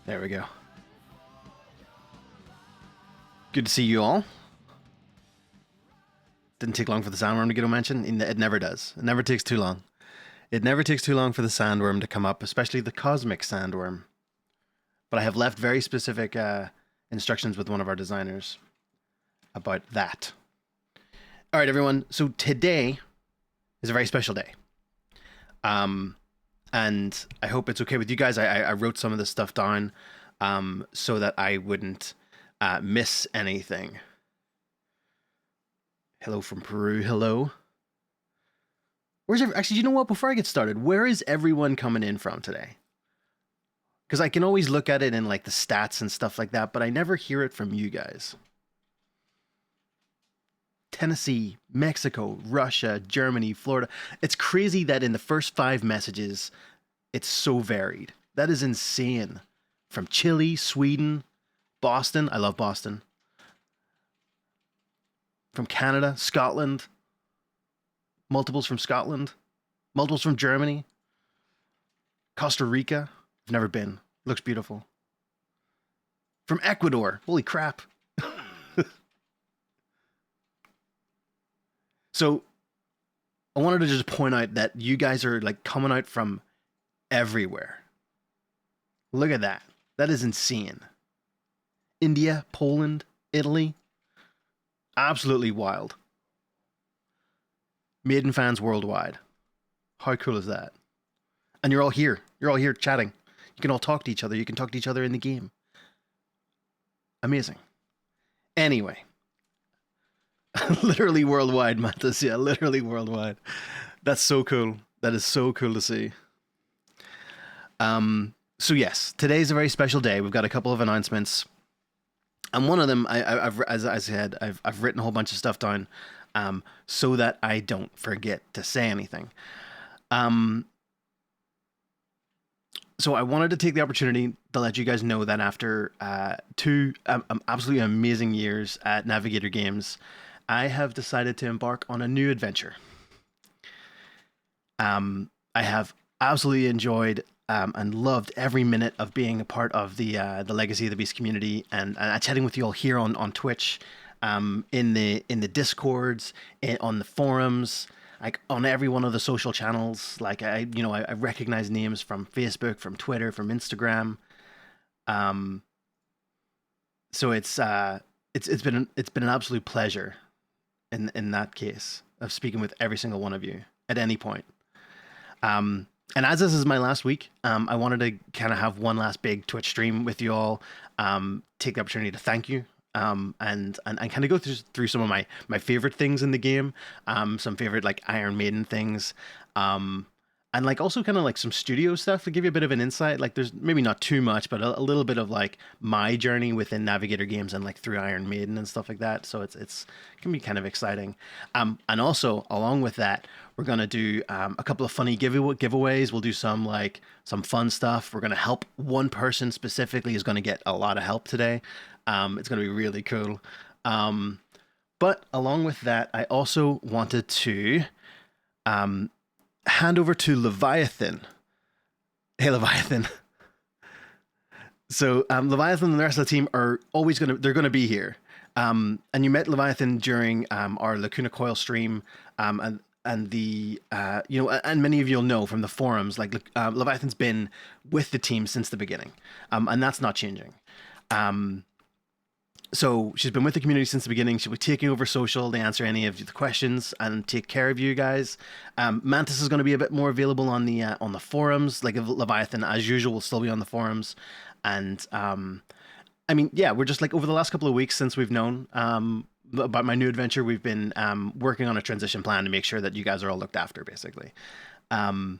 There we go. Good to see you all. Didn't take long for the sandworm to get a mention. It never does. It never takes too long. It never takes too long for the sandworm to come up, especially the cosmic sandworm. But I have left very specific instructions with one of our designers about that. All right, everyone. So today is a very special day. And I hope it's okay with you guys. I wrote some of this stuff down so that I wouldn't miss anything. Hello from Peru. Hello. Actually, you know what? Before I get started, where is everyone coming in from today? Because I can always look at it in like the stats and stuff like that, but I never hear it from you guys. Tennessee, Mexico, Russia, Germany, Florida. It's crazy that in the first 5 messages, it's so varied. That is insane. From Chile, Sweden, Boston. I love Boston. From Canada, Scotland. Multiples from Scotland. Multiples from Germany. Costa Rica. I've never been. Looks beautiful. From Ecuador. Holy crap. So I wanted to just point out that you guys are like coming out from everywhere. Look at that. That is insane. India, Poland, Italy. Absolutely wild. Maiden fans worldwide. How cool is that? And you're all here. You're all here chatting. You can all talk to each other. You can talk to each other in the game. Amazing. Anyway. Literally worldwide, Mantis. Yeah, literally worldwide. That's so cool. That is so cool to see. So yes, today's a very special day. We've got a couple of announcements, and one of them, as I said, I've written a whole bunch of stuff down, so that I don't forget to say anything. So I wanted to take the opportunity to let you guys know that after 2 absolutely amazing years at Navigator Games, I have decided to embark on a new adventure. I have absolutely enjoyed and loved every minute of being a part of the Legacy of the Beast community and chatting with you all here on Twitch, in the Discords, on the forums, like on every one of the social channels. Like I recognize names from Facebook, from Twitter, from Instagram. So it's been an absolute pleasure in that case of speaking with every single one of you at any point. And as this is my last week, I wanted to kind of have one last big Twitch stream with you all, take the opportunity to thank you, and kind of go through some of my favorite things in the game, some favorite like Iron Maiden things, and like also kind of like some studio stuff to give you a bit of an insight. Like there's maybe not too much, but a little bit of like my journey within Navigator Games and like through Iron Maiden and stuff like that. So it can be kind of exciting. And also along with that, we're gonna do a couple of funny giveaways. We'll do some fun stuff. We're gonna help one person specifically is gonna get a lot of help today. It's gonna be really cool. But along with that, I also wanted to hand over to Leviathan. Hey, Leviathan. So Leviathan and the rest of the team are always they're gonna be here. And you met Leviathan during our Lacuna Coil stream, and the and many of you'll know from the forums, like Leviathan's been with the team since the beginning, and that's not changing. So she's been with the community since the beginning. She'll be taking over social to answer any of the questions and take care of you guys. Mantis is going to be a bit more available on the forums. Like Leviathan, as usual, will still be on the forums. And I mean, yeah, we're just like over the last couple of weeks since we've known about my new adventure, we've been working on a transition plan to make sure that you guys are all looked after, basically. And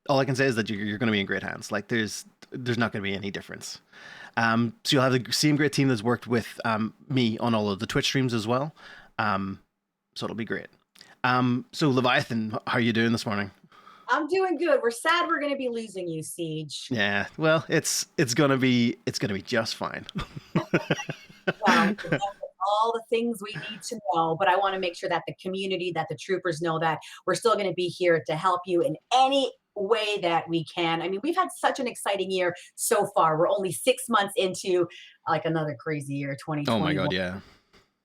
all I can say is that you're going to be in great hands. Like there's not going to be any difference. So you'll have the same great team that's worked with me on all of the Twitch streams as well. So it'll be great. So Leviathan, how are you doing this morning? I'm doing good. We're sad we're going to be losing you, Ceeg. Yeah, well, it's gonna be just fine. Well, all the things we need to know, but I want to make sure that the community, that the troopers know that we're still going to be here to help you in any way that we can. I mean, we've had such an exciting year so far. We're only 6 months into like another crazy year, Oh my 2021. god, yeah.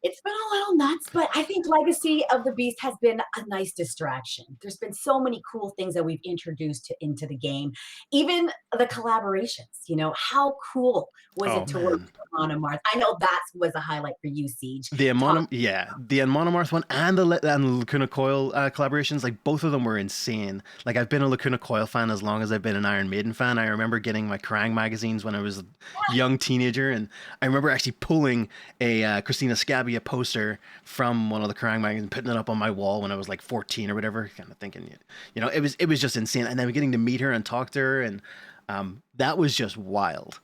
It's been a little nuts, but I think Legacy of the Beast has been a nice distraction. There's been so many cool things that we've introduced into the game. Even the collaborations, how cool was Oh it to work man. with Amon Amarth? I know that was a highlight for you, Siege. Talk. The Monomarth one and and Lacuna Coil collaborations, like both of them were insane. Like I've been a Lacuna Coil fan as long as I've been an Iron Maiden fan. I remember getting my Kerrang magazines when I was a young teenager, and I remember actually pulling a Christina Scabbia poster from one of the Kerrang magazines, putting it up on my wall when I was like 14 or whatever, kind of thinking, it was just insane. And then getting to meet her and talk to her, and that was just wild.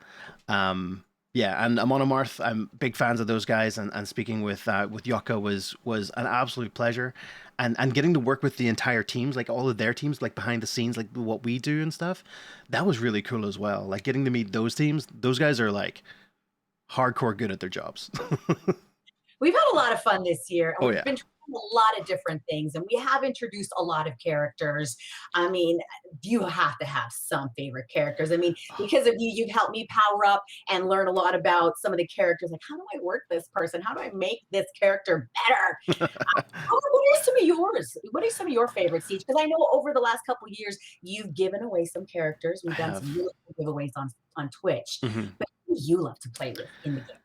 Yeah, and Amon Amarth, I'm big fans of those guys, and speaking with Yucca was an absolute pleasure, and getting to work with the entire teams, like all of their teams, like behind the scenes, like what we do and stuff, that was really cool as well. Like getting to meet those teams, those guys are like hardcore good at their jobs. We've had a lot of fun this year, and Oh we've yeah, been trying a lot of different things, and we have introduced a lot of characters. I mean, you have to have some favorite characters. I mean, because of you, you've helped me power up and learn a lot about some of the characters. Like, how do I work this person? How do I make this character better? What are some of yours? What are some of your favorites, Siege? Because I know over the last couple of years, you've given away some characters. I We've done some have. really cool giveaways on Twitch. Mhm. But who do you love to play with in the game?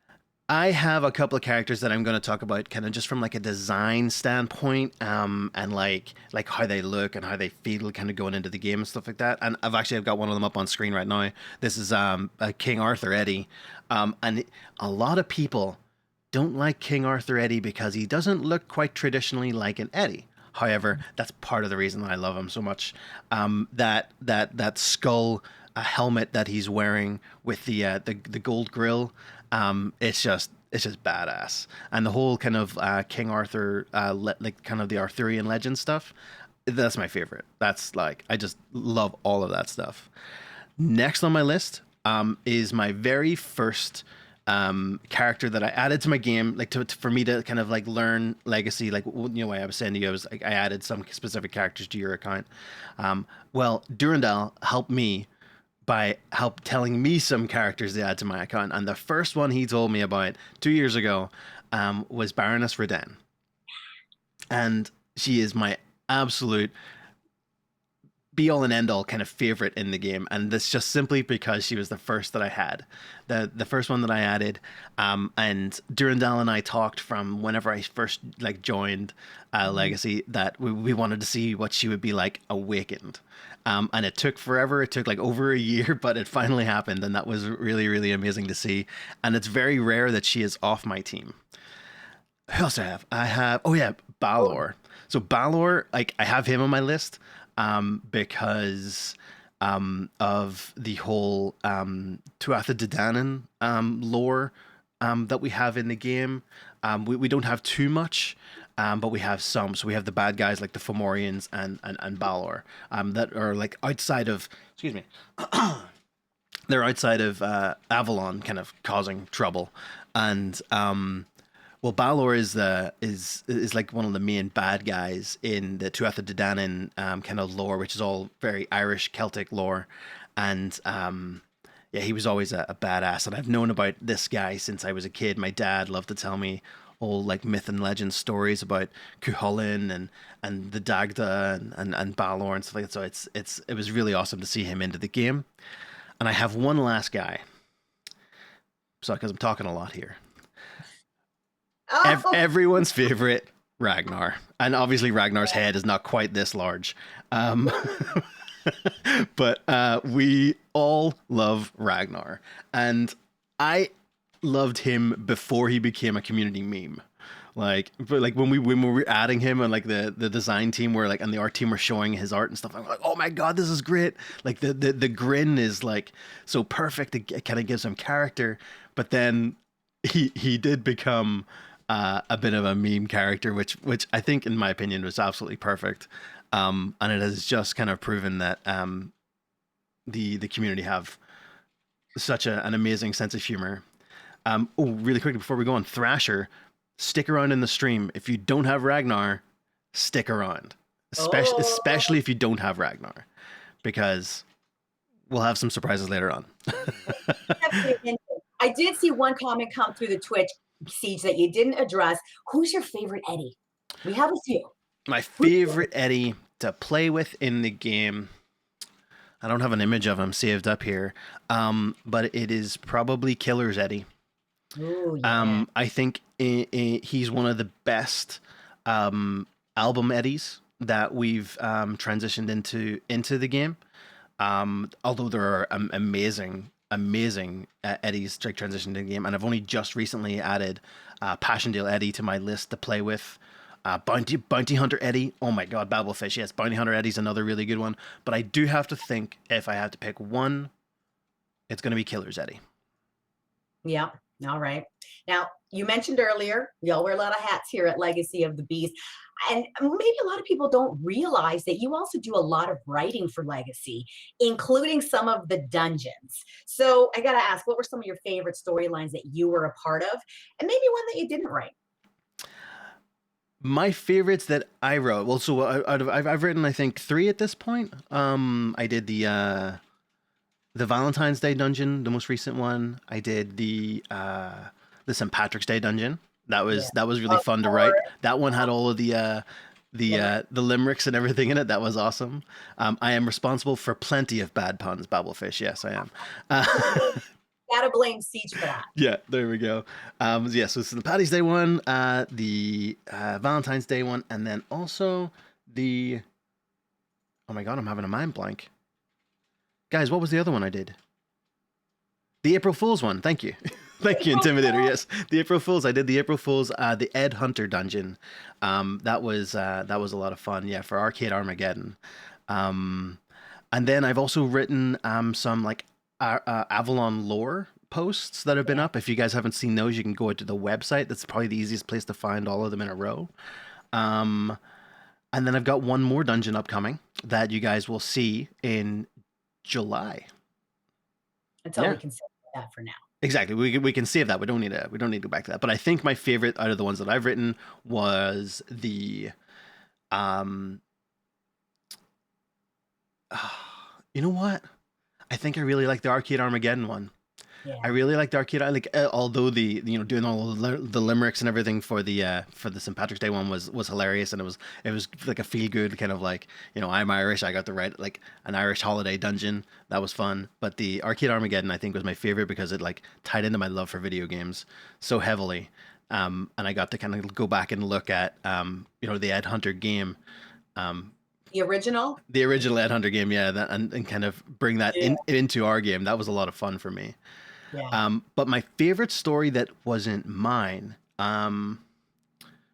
I have a couple of characters that I'm going to talk about, kind of just from like a design standpoint, and like how they look and how they feel, kind of going into the game and stuff like that. And I've got one of them up on screen right now. This is King Arthur Eddie, and a lot of people don't like King Arthur Eddie because he doesn't look quite traditionally like an Eddie. However, that's part of the reason that I love him so much. That skull helmet that he's wearing with the gold grill, it's just badass, and the whole kind of King Arthur, like kind of the Arthurian legend stuff. That's my favorite. That's like I just love all of that stuff. Next on my list is my very first character that I added to my game, like for me to kind of like learn Legacy. Like way I was saying to you, I was like I added some specific characters to your account. Well, Durandal helped me by telling me some characters to add to my account, and the first one he told me about 2 years ago was Baroness Redan, and she is my absolute be all and end all kind of favorite in the game, and that's just simply because she was the first that I had, the first one that I added, and Durandal and I talked from whenever I first like joined Legacy that we wanted to see what she would be like awakened, and it took forever. It took like over a year, but it finally happened, and that was really really amazing to see. And it's very rare that she is off my team. Who else do I have? I have oh yeah, Balor. So Balor, like I have him on my list because of the whole Tuatha De Danann lore that we have in the game. We don't have too much, but we have some. So we have the bad guys like the Fomorians and Balor that are like outside of, excuse me, they're outside of Avalon, kind of causing trouble. And well, Balor is like one of the main bad guys in the Tuatha De Danann kind of lore, which is all very Irish Celtic lore, and yeah, he was always a badass, and I've known about this guy since I was a kid. My dad loved to tell me old like myth and legend stories about Cuchulainn and the Dagda and Balor and stuff like that. So it was really awesome to see him into the game. And I have one last guy, so because I'm talking a lot here. Oh, Everyone's favorite Ragnar, and obviously Ragnar's head is not quite this large, but we all love Ragnar, and I loved him before he became a community meme. But when we were adding him and like the design team were like and the art team were showing his art and stuff, I'm like, oh my god, this is great! Like the grin is like so perfect. It kind of gives him character, but then he did become a bit of a meme character, which I think, in my opinion, was absolutely perfect. And it has just kind of proven that the community have such an amazing sense of humor. Oh, really quickly before we go on, Thrasher, stick around in the stream. If you don't have Ragnar, stick around, oh, especially if you don't have Ragnar, because we'll have some surprises later on. I did see one comment come through the Twitch, Siege, that you didn't address. Who's your favorite Eddie? We have a few. My favorite Eddie to play with in the game. I don't have an image of him saved up here, but it is probably Killer's Eddie. Oh, yeah. I think he's one of the best album Eddies that we've transitioned into the game. Although there are amazing Eddies to transition to the game, and I've only just recently added Passchendaele Eddie to my list to play with. Bounty Hunter Eddie. Oh my God, Babblefish. Yes, Bounty Hunter Eddie's another really good one. But I do have to think if I have to pick one, it's going to be Killer's Eddie. Yeah. All right. Now, you mentioned earlier, we all wear a lot of hats here at Legacy of the Beast. And maybe a lot of people don't realize that you also do a lot of writing for Legacy, including some of the dungeons. So I got to ask, what were some of your favorite storylines that you were a part of? And maybe one that you didn't write? My favorites that I wrote. Well, so I've written I think 3 at this point. I did the Valentine's Day dungeon, the most recent one. I did the St. Patrick's Day dungeon. That was really fun to write. That one had all of the limericks and everything in it. That was awesome. I am responsible for plenty of bad puns, Babblefish. Yes, I am. Gotta blame Siege for that. Yeah, there we go. So it's the Patty's Day one, the Valentine's Day one, and then also the. Oh my God, I'm having a mind blank. Guys, what was the other one I did? The April Fool's one. Thank you. Thank you, Intimidator. Yes, the April Fools. I did the April Fools, the Ed Hunter dungeon. That was a lot of fun. Yeah, for Arcade Armageddon. And then I've also written some like Avalon lore posts that have been up. If you guys haven't seen those, you can go to the website. That's probably the easiest place to find all of them in a row. And then I've got one more dungeon upcoming that you guys will see in July. That's all we can say about that for now. Exactly. We can save that. We don't need to go back to that. But I think my favorite out of the ones that I've written was the you know what? I think I really like the Arcade Armageddon one. Yeah. I really like the Arcade. Although the doing all the limericks and everything for the St. Patrick's Day one was hilarious, and it was like a feel good kind of like, I'm Irish, I got to write like an Irish holiday dungeon. That was fun. But the Arcade Armageddon I think was my favorite because it like tied into my love for video games so heavily, and I got to kind of go back and look at the Ed Hunter game. The original Ed Hunter game, yeah, and kind of bring that into our game. That was a lot of fun for me. Yeah. But my favorite story that wasn't mine, funny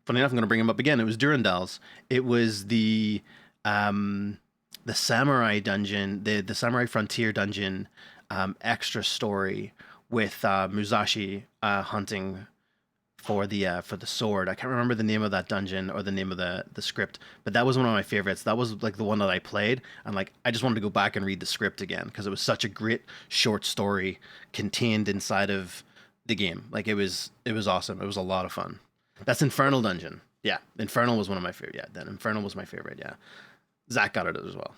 enough, I'm going to bring him up again. It was Durandal's. It was the Samurai dungeon, the Samurai Frontier dungeon, extra story with Musashi hunting for the sword. I can't remember the name of that dungeon or the name of the script, but that was one of my favorites. That was like the one that I played, and like I just wanted to go back and read the script again because it was such a great short story contained inside of the game. Like it was awesome. It was a lot of fun. That's Infernal Dungeon. Yeah, Infernal was one of my favorite. Yeah, then Infernal was my favorite. Yeah, Zach got it as well.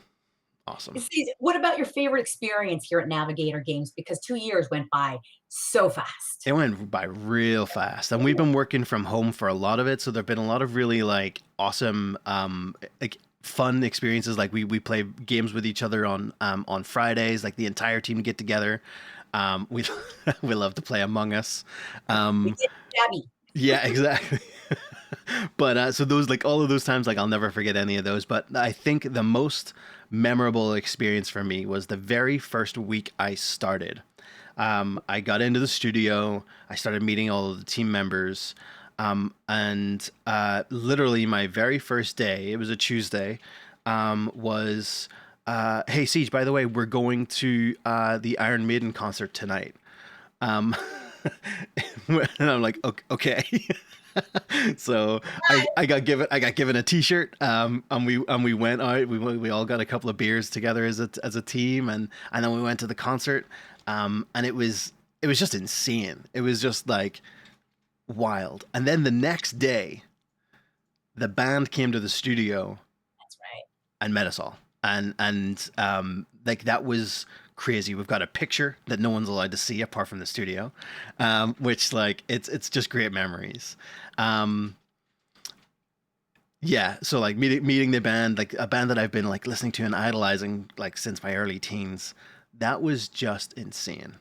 Awesome. What about your favorite experience here at Navigator Games? Because 2 years went by so fast. It went by real fast, and we've been working from home for a lot of it. So there've been a lot of really like awesome, like fun experiences. Like we play games with each other on Fridays. Like the entire team get together. We we love to play Among Us. We get Debbie. Yeah, exactly. But so those, like all of those times, like I'll never forget any of those. But I think the most memorable experience for me was the very first week I started. I got into the studio. I started meeting all of the team members. And literally my very first day, it was a Tuesday, was, hey, Ceeg, by the way, we're going to the Iron Maiden concert tonight. And I'm like, okay. So I got given a T-shirt, and we went out. We all got a couple of beers together as a team, and then we went to the concert. And it was just insane. It was just like wild. And then the next day, the band came to the studio. That's right. And met us all. like that was crazy. We've got a picture that no one's allowed to see apart from the studio, which like it's just great memories. Um, yeah, so like meeting the band, like a band that I've been like listening to and idolizing like since my early teens, that was just insane.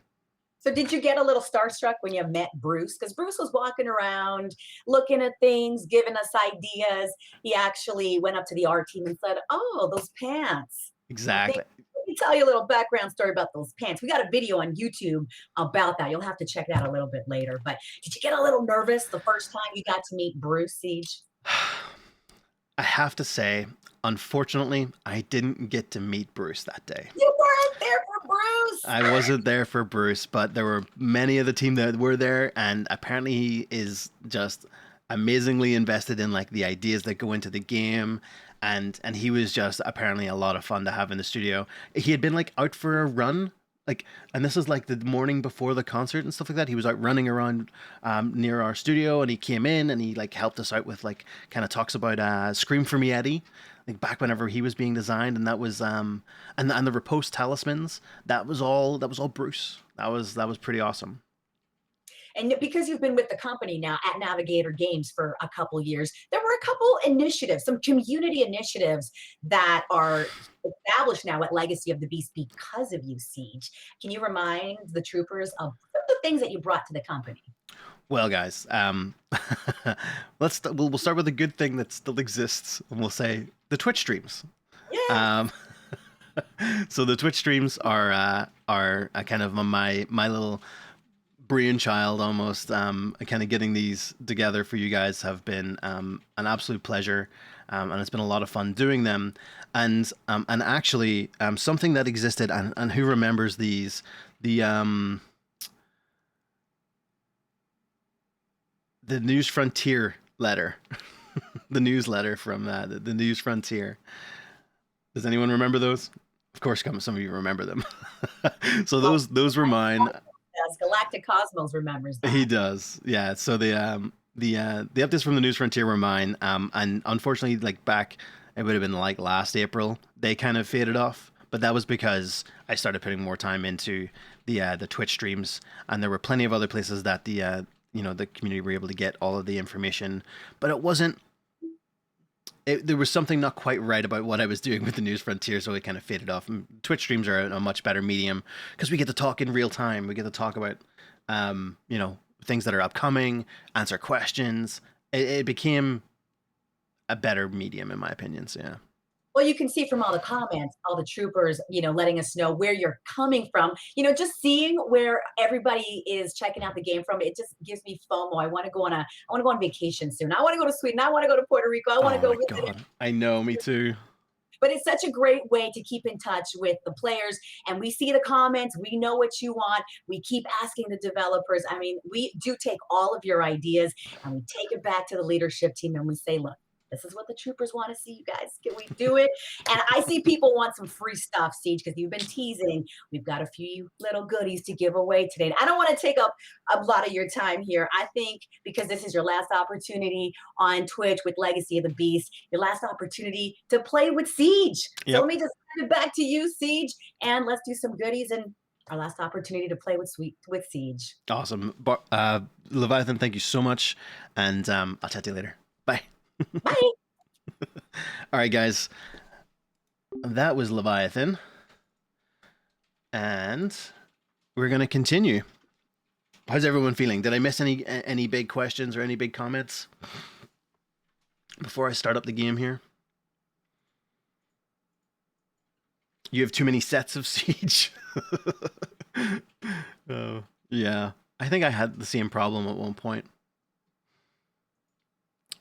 So did you get a little starstruck when you met Bruce? Because Bruce was walking around, looking at things, giving us ideas. He actually went up to the art team and said, "Oh, those pants. I think Exactly. let me tell you a little background story about those pants." We got a video on YouTube about that. You'll have to check that a little bit later. But did you get a little nervous the first time you got to meet Bruce Siege? I have to say, unfortunately, I didn't get to meet Bruce that day. You weren't there for Bruce. I wasn't there for Bruce, but there were many of the team that were there, and apparently he is just amazingly invested in like the ideas that go into the game, and he was just apparently a lot of fun to have in the studio. He had been like out for a run, like, and this is like the morning before the concert and stuff like that. He was out running around near our studio, and he came in and he like helped us out with like kind of talks about "Scream for Me, Eddie." Like back whenever he was being designed, and that was and the Repose talismans, that was all Bruce. That was pretty awesome. And because you've been with the company now at Navigator Games for a couple years, there were a couple initiatives, some community initiatives that are established now at Legacy of the Beast because of you, Siege. Can you remind the troopers of the things that you brought to the company? Well, guys, we'll start with a good thing that still exists, and we'll say the Twitch streams. Yeah. Um, so the Twitch streams are kind of my little brainchild almost. Kind of getting these together for you guys have been an absolute pleasure, and it's been a lot of fun doing them. And actually, something that existed, and who remembers these, the the News Frontier letter, the newsletter from the News Frontier. Does anyone remember those? Of course, some of you remember them. So Oh, those were mine. yes, Galactic Cosmos remembers He that. does, yeah. So the updates from the News Frontier were mine, and unfortunately, like back, it would have been like last April, they kind of faded off. But that was because I started putting more time into the Twitch streams, and there were plenty of other places that the community were able to get all of the information, but it wasn't. There was something not quite right about what I was doing with the News Frontier, so it kind of faded off. And Twitch streams are a much better medium because we get to talk in real time. We get to talk about, things that are upcoming, answer questions. It became a better medium, in my opinion. So yeah. Well, you can see from all the comments, all the troopers, letting us know where you're coming from. Just seeing where everybody is checking out the game from, it just gives me FOMO. I want to go on vacation soon. I want to go to Sweden. I want to go to Puerto Rico. I want to Oh go my visit. God. I know, me too. But it's such a great way to keep in touch with the players. And we see the comments. We know what you want. We keep asking the developers. I mean, we do take all of your ideas and we take it back to the leadership team and we say, look, this is what the troopers want to see, you guys. Can we do it? And I see people want some free stuff, Siege, because you've been teasing. We've got a few little goodies to give away today. And I don't want to take up a lot of your time here. I think because this is your last opportunity on Twitch with Legacy of the Beast, your last opportunity to play with Siege. So let Yep. me just hand it back to you, Siege, and let's do some goodies and our last opportunity to play with Siege. Awesome. Leviathan, thank you so much. And I'll chat to you later. Bye. Bye. All right, guys. That was Leviathan. And we're going to continue. How's everyone feeling? Did I miss any big questions or any big comments before I start up the game here? You have too many sets of Siege. Oh, yeah. I think I had the same problem at one point.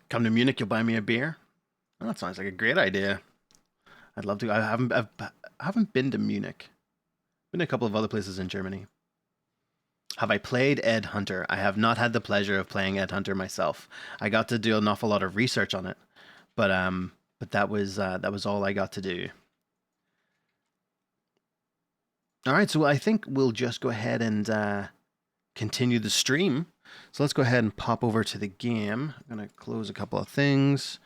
Come to Munich, you'll buy me a beer. Oh, that sounds like a great idea. I'd love to. I haven't been to Munich. Been to a couple of other places in Germany. Have I played Ed Hunter? I have not had the pleasure of playing Ed Hunter myself. I got to do an awful lot of research on it, but that was all I got to do. All right, so I think we'll just go ahead and continue the stream. So let's go ahead and pop over to the game. I'm gonna close a couple of things,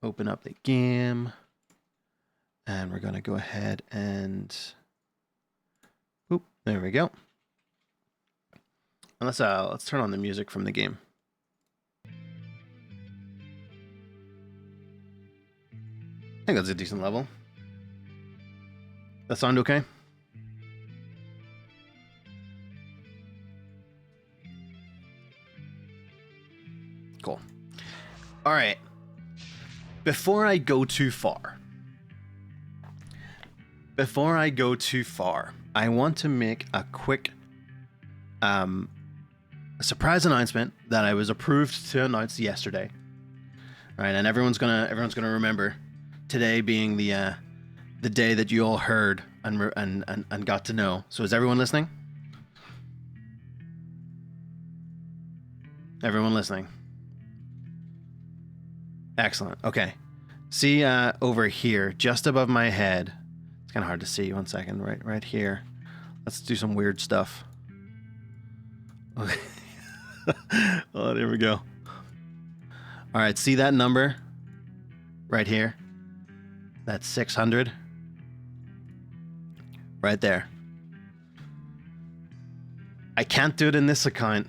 open up the game, And we're going to go ahead and... Oop, there we go. And let's turn on the music from the game. I think that's a decent level. That sound okay? Cool. All right. Before I go too far, I want to make a quick surprise announcement that I was approved to announce yesterday. All right, and everyone's gonna remember today being the day that you all heard and got to know. So is everyone listening? Everyone listening? Excellent. Okay. See over here, just above my head. It's kind of hard to see. 1 second. Right here. Let's do some weird stuff. Okay. Oh, there we go. All right. See that number right here? That's 600. Right there. I can't do it in this account,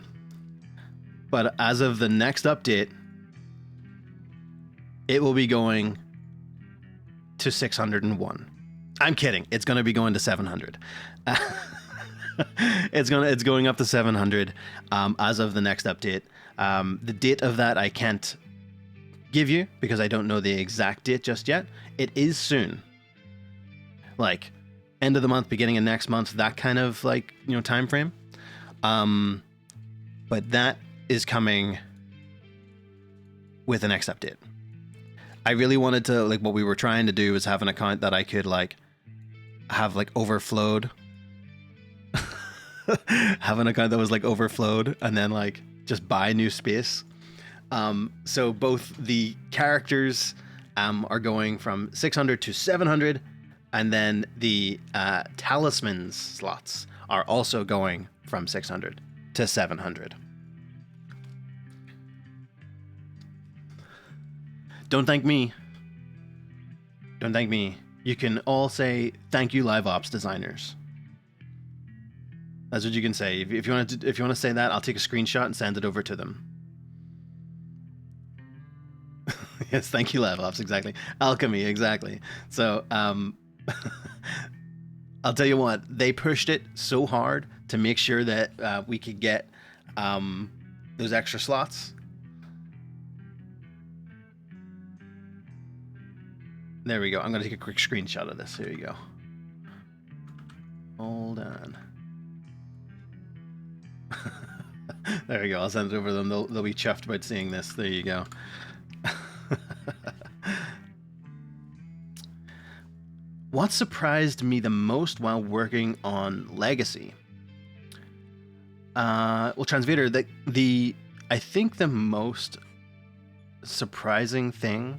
but as of the next update, it will be going to 601. I'm kidding. It's going to be going to 700. It's going up to 700 as of the next update. The date of that I can't give you because I don't know the exact date just yet. It is soon. Like end of the month, beginning of next month, that kind of like, time frame. But that is coming with the next update. I really wanted to, like, what we were trying to do was have an account that I could have overflowed. Have an account that was overflowed and then just buy new space. So both the characters are going from 600 to 700, and then the talismans slots are also going from 600 to 700. Don't thank me. Don't thank me. You can all say thank you, live ops designers. That's what you can say. If you want to say that, I'll take a screenshot and send it over to them. Yes, thank you, live ops. Exactly. Alchemy. Exactly. So, I'll tell you what. They pushed it so hard to make sure that we could get those extra slots. There we go. I'm going to take a quick screenshot of this. Here you go. Hold on. There we go. I'll send it over to them. They'll be chuffed about seeing this. There you go. What surprised me the most while working on Legacy? Well, Transvader, I think the most surprising thing,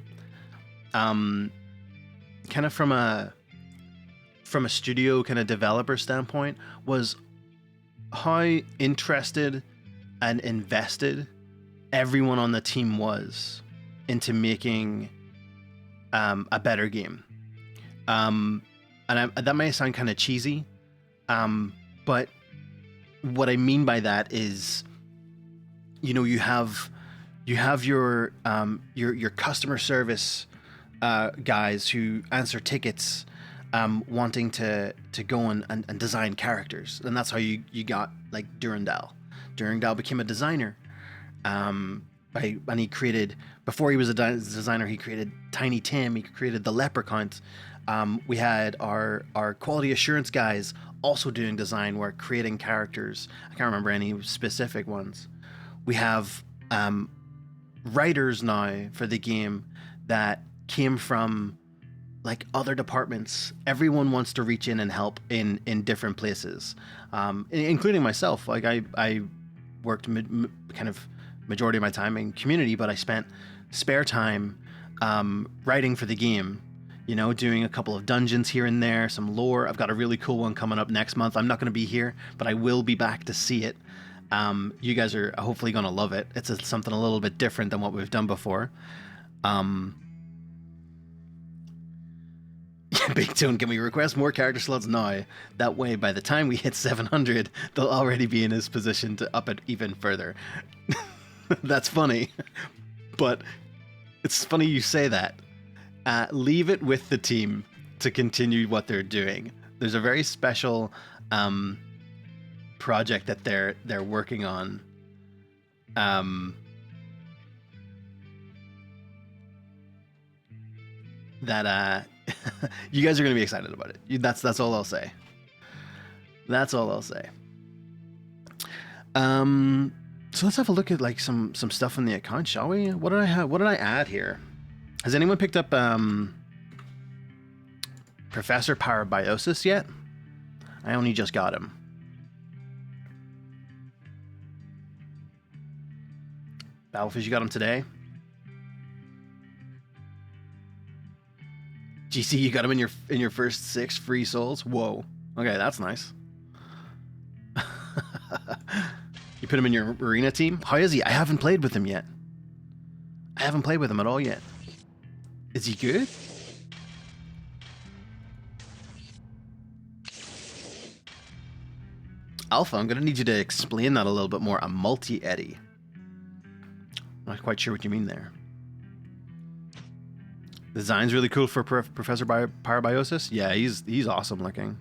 kind of from a studio kind of developer standpoint, was how interested and invested everyone on the team was into making a better game. And that may sound kind of cheesy, but what I mean by that is, you have your customer service guys who answer tickets, wanting to go and design characters, and that's how you got Durandal. Durandal became a designer, and he created, before he was a designer, he created Tiny Tim, he created the Leprechaun. We had our quality assurance guys also doing design work, creating characters. I can't remember any specific ones. We have writers now for the game that came from other departments. Everyone wants to reach in and help in different places, including myself. I worked kind of majority of my time in community, but I spent spare time writing for the game, doing a couple of dungeons here and there, some lore. I've got a really cool one coming up next month. I'm not going to be here, but I will be back to see it. You guys are hopefully going to love it. It's something a little bit different than what we've done before. Big Tone, can we request more character slots now? That way, by the time we hit 700, they'll already be in his position to up it even further. That's funny. But it's funny you say that. Leave it with the team to continue what they're doing. There's a very special project that they're working on. That you guys are going to be excited about it. That's all I'll say. That's all I'll say. So let's have a look at like some stuff on the account, shall we? What did I have? What did I add here? Has anyone picked up Professor Parabiosis yet? I only just got him. Battlefish, you got him today? GC, you got him in your first 6 free souls? Whoa. Okay, that's nice. You put him in your arena team? How is he? I haven't played with him yet. I haven't played with him at all yet. Is he good? Alpha, I'm going to need you to explain that a little bit more. A multi-eddy. Not quite sure what you mean there. The design's really cool for Professor Parabiosis. Yeah, he's awesome looking.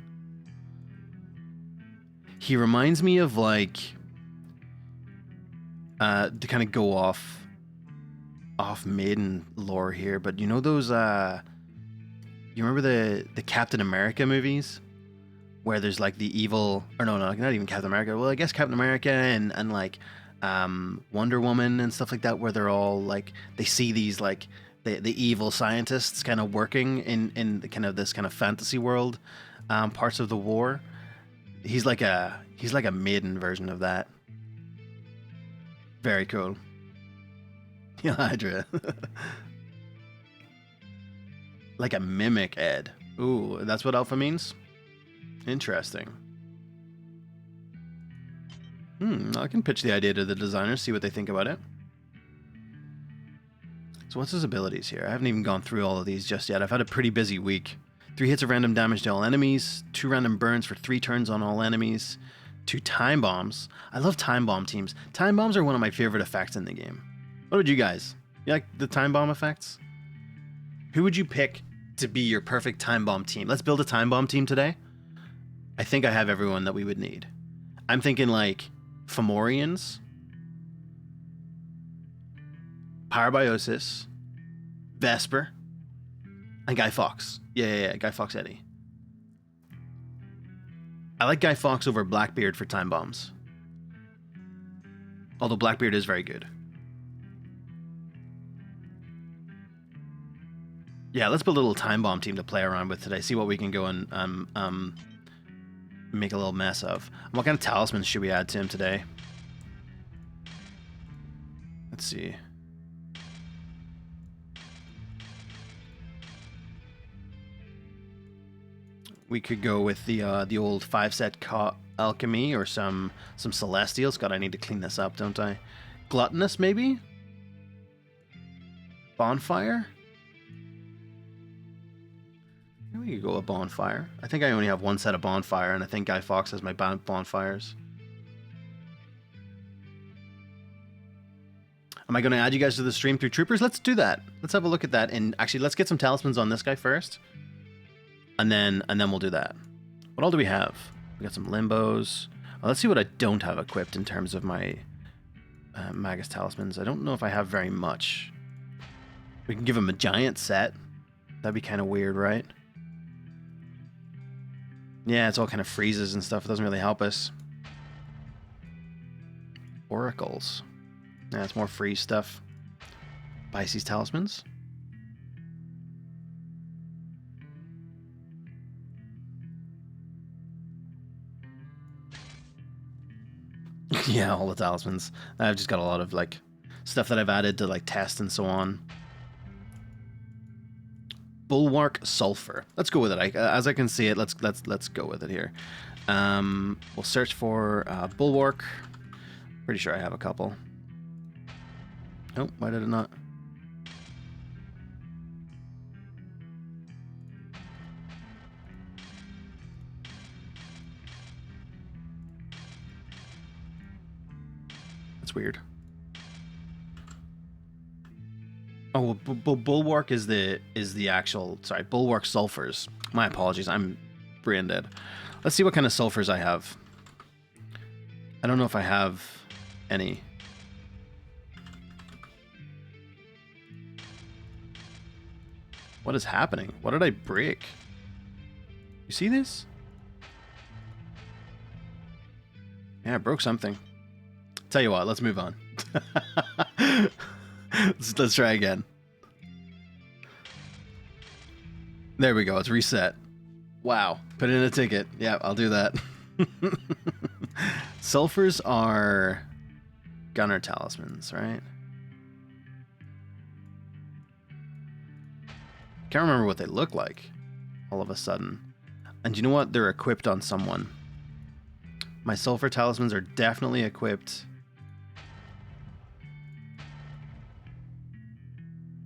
He reminds me of like to kind of go off Maiden lore here, but you know those you remember the Captain America movies where there's like the evil, or no, not even Captain America. Well, I guess Captain America and like Wonder Woman and stuff like that, where they're all like they see these like the evil scientists kind of working in the kind of this kind of fantasy world parts of the war. He's like a Maiden version of that. Very cool. Yeah, Hydra. Like a mimic Ed. Ooh, that's what alpha means? Interesting. I can pitch the idea to the designers, see what they think about it. So what's his abilities here? I haven't even gone through all of these just yet. I've had a pretty busy week. 3 hits of random damage to all enemies, 2 random burns for 3 turns on all enemies, 2 time bombs. I love time bomb teams. Time bombs are one of my favorite effects in the game. What would you guys? You like the time bomb effects? Who would you pick to be your perfect time bomb team? Let's build a time bomb team today. I think I have everyone that we would need. I'm thinking like Fomorians, Parabiosis, Vesper, and Guy Fawkes. Yeah, Guy Fawkes Eddie. I like Guy Fawkes over Blackbeard for time bombs. Although Blackbeard is very good. Yeah, let's build a little time bomb team to play around with today. See what we can go and make a little mess of. What kind of talismans should we add to him today? Let's see. We could go with the old 5-set alchemy or some celestials. God, I need to clean this up, don't I? Gluttonous, maybe? Bonfire? We could go a bonfire. I think I only have 1 set of bonfire, and I think Guy Fawkes has my bonfires. Am I going to add you guys to the stream through Troopers? Let's do that. Let's have a look at that, and actually, let's get some talismans on this guy first, and then we'll do that. What all do we have? We got some limbos. Well, let's see what I don't have equipped in terms of my Magus talismans. I don't know if I have very much. We can give him a giant set. That'd be kind of weird, right? Yeah, it's all kind of freezes and stuff. It doesn't really help us. Oracles. Yeah, it's more freeze stuff. Pisces talismans. Yeah, all the talismans. I've just got a lot of like stuff that I've added to like test and so on. Bulwark Sulfur. Let's go with it. As I can see it, let's go with it here. We'll search for Bulwark. Pretty sure I have a couple. Oh, why did it not? That's weird. Oh, well, Bulwark is the actual... Sorry, Bulwark sulfurs. My apologies, I'm brain dead. Let's see what kind of sulfurs I have. I don't know if I have any. What is happening? What did I break? You see this? Yeah, I broke something. Tell you what, let's move on. let's try again. There we go, it's reset. Wow, put in a ticket. Yeah, I'll do that. Sulfurs are gunner talismans, right? Can't remember what they look like all of a sudden. And you know what? They're equipped on someone. My sulfur talismans are definitely equipped.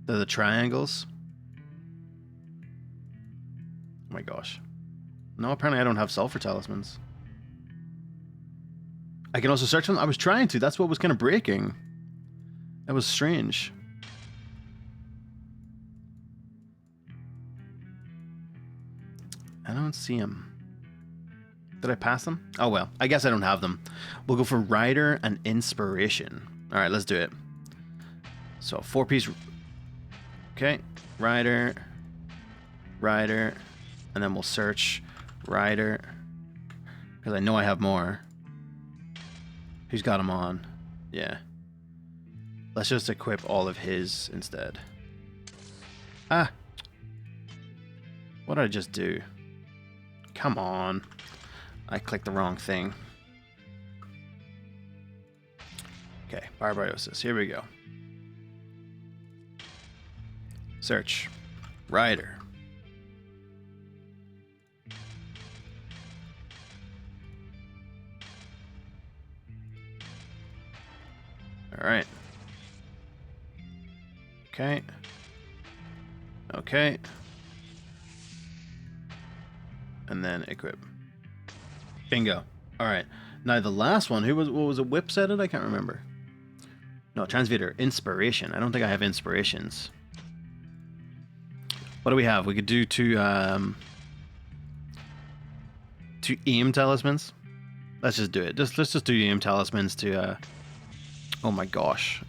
They're the triangles. Oh my gosh. No, apparently I don't have sulfur talismans. I can also search them. I was trying to. That's what was kind of breaking. That was strange. I don't see them. Did I pass them? Oh well, I guess I don't have them. We'll go for Rider and Inspiration. All right, let's do it. So 4-piece. Okay, Rider, and then we'll search Rider because I know I have more. Who's got him on? Yeah. Let's just equip all of his instead. Ah! What did I just do? Come on. I clicked the wrong thing. Okay, Barbiosis. Here we go. Search. Rider. Alright. Okay. Okay. And then equip. Bingo. Alright. Now the last one, what was it? Whip set it? I can't remember. No, Transvader. Inspiration. I don't think I have inspirations. What do we have? We could do two aim talismans. Let's just do it. Let's just do aim talismans to oh my gosh.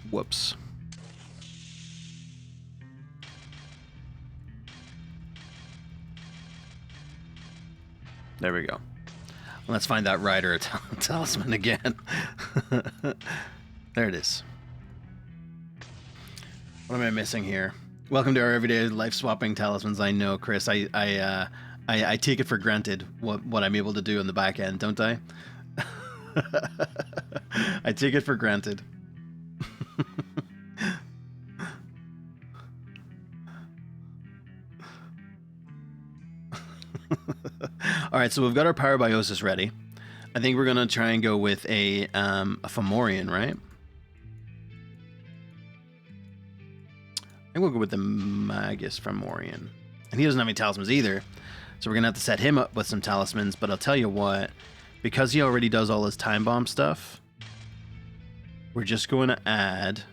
Whoops. There we go. Let's find that Rider talisman again. There it is. What am I missing here? Welcome to our everyday life swapping talismans. I know, Chris. I take it for granted what I'm able to do in the back end, don't I? I take it for granted. All right, so we've got our Parabiosis ready. I think we're gonna try and go with a Fomorian, right? I think we'll go with the Magus Fomorian, and he doesn't have any talismans either, so we're gonna have to set him up with some talismans. But I'll tell you what, because he already does all his time bomb stuff, we're just going to add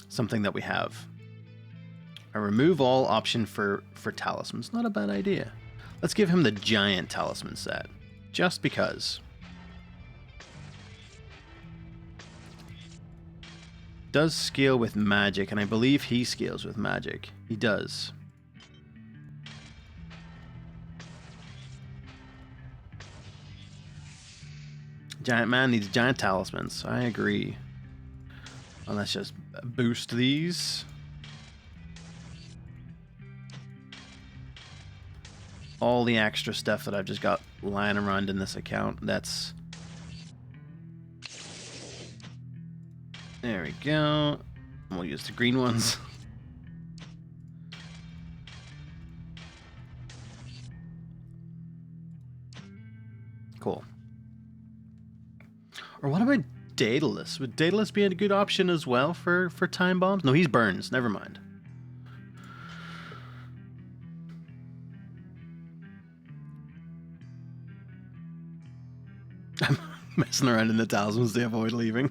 something that we have. I remove all option for talismans. Not a bad idea. Let's give him the giant talisman set, just because. Does scale with magic, and I believe he scales with magic. He does. Giant man needs giant talismans. I agree. Well, let's just boost these. All the extra stuff that I've just got lying around in this account. That's... There we go. We'll use the green ones. Cool. Or what about Daedalus? Would Daedalus be a good option as well for time bombs? No, he's Burns. Never mind. I'm messing around in the talismans to avoid leaving.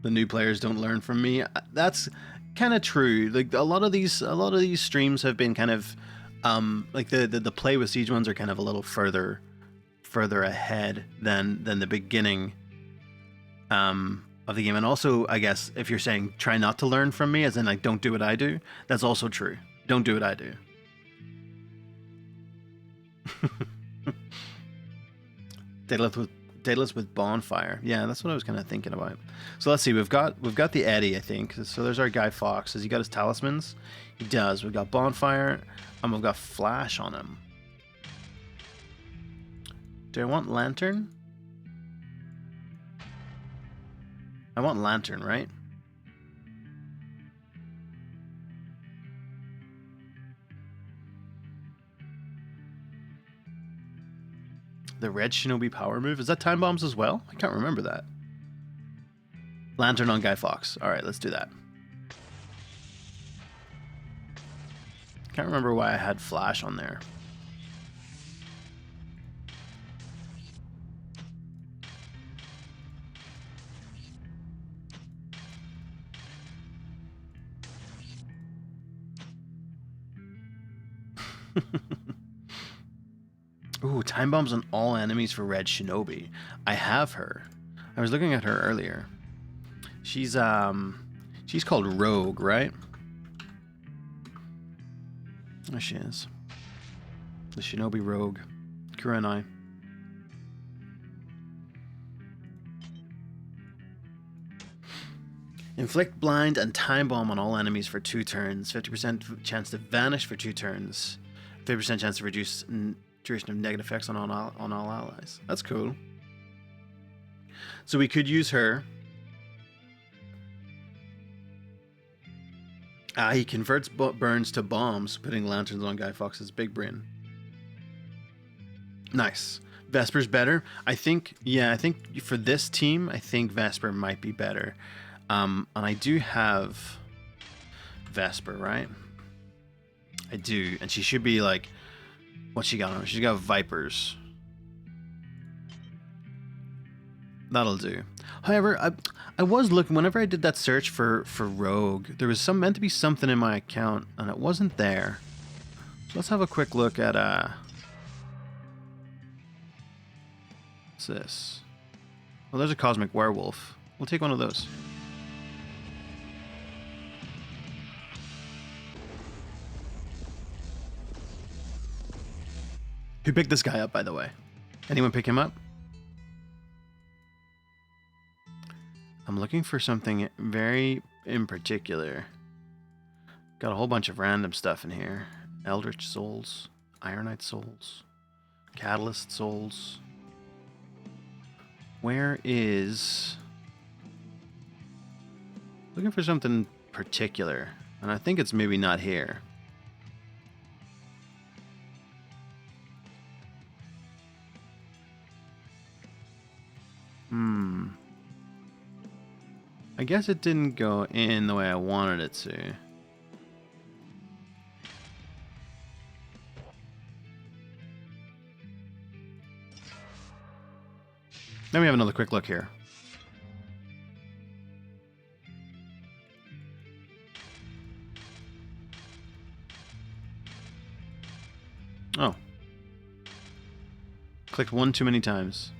The new players don't learn from me. That's kind of true. Like a lot of these streams have been kind of like the play with Siege ones are kind of a little further ahead than the beginning of the game. And also, I guess if you're saying try not to learn from me, as in like don't do what I do, that's also true. Don't do what I do. Daedalus with bonfire. Yeah, that's what I was kind of thinking about. So let's see. We've got the Eddie, I think. So there's our guy Fox. Has he got his talismans? He does. We've got bonfire, and we've got flash on him. Do I want lantern? I want lantern, right? The red shinobi power move? Is that time bombs as well? I can't remember that. Lantern on Guy Fawkes. Alright, let's do that. Can't remember why I had flash on there. Ooh, time bombs on all enemies for red shinobi. I have her. I was looking at her earlier. She's called Rogue, right? There she is. The Shinobi Rogue. Kurenai. Inflict blind and time bomb on all enemies for 2 turns. 50% chance to vanish for 2 turns. 50% chance to reduce duration of negative effects on all allies. That's cool. So we could use her. He converts burns to bombs, putting lanterns on Guy Fawkes' big brain. Nice. Vesper's better. I think for this team, I think Vesper might be better. And I do have Vesper, right? I do. And she should be like, what's she got on her? She's got Vipers. That'll do. However, I was looking, whenever I did that search for Rogue, there was meant to be something in my account, and it wasn't there. So let's have a quick look at, what's this? Well, there's a Cosmic Werewolf. We'll take one of those. Who picked this guy up, by the way? Anyone pick him up? I'm looking for something very in particular. Got a whole bunch of random stuff in here. Eldritch Souls, Ironite Souls, Catalyst Souls. Where is... Looking for something particular, and I think it's maybe not here. I guess it didn't go in the way I wanted it to. Let me have another quick look here. Oh. Clicked one too many times.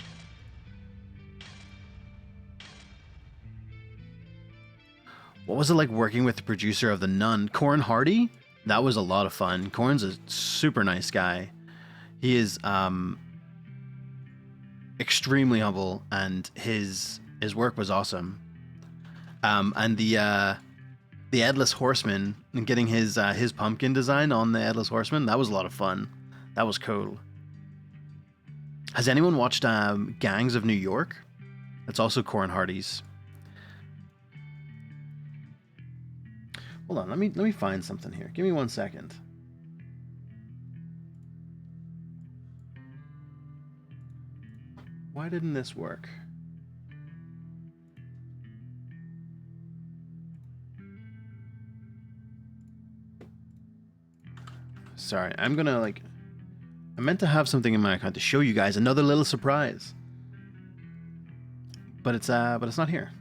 What was it like working with the producer of The Nun? Corin Hardy? That was a lot of fun. Corin's a super nice guy. He is extremely humble, and his work was awesome. And the Headless Horseman, and getting his pumpkin design on the Headless Horseman, that was a lot of fun. That was cool. Has anyone watched Gangs of New York? That's also Corin Hardy's. Hold on, let me find something here. Give me 1 second. Why didn't this work? Sorry, I'm gonna like I meant to have something in my account to show you guys, another little surprise. But it's not here.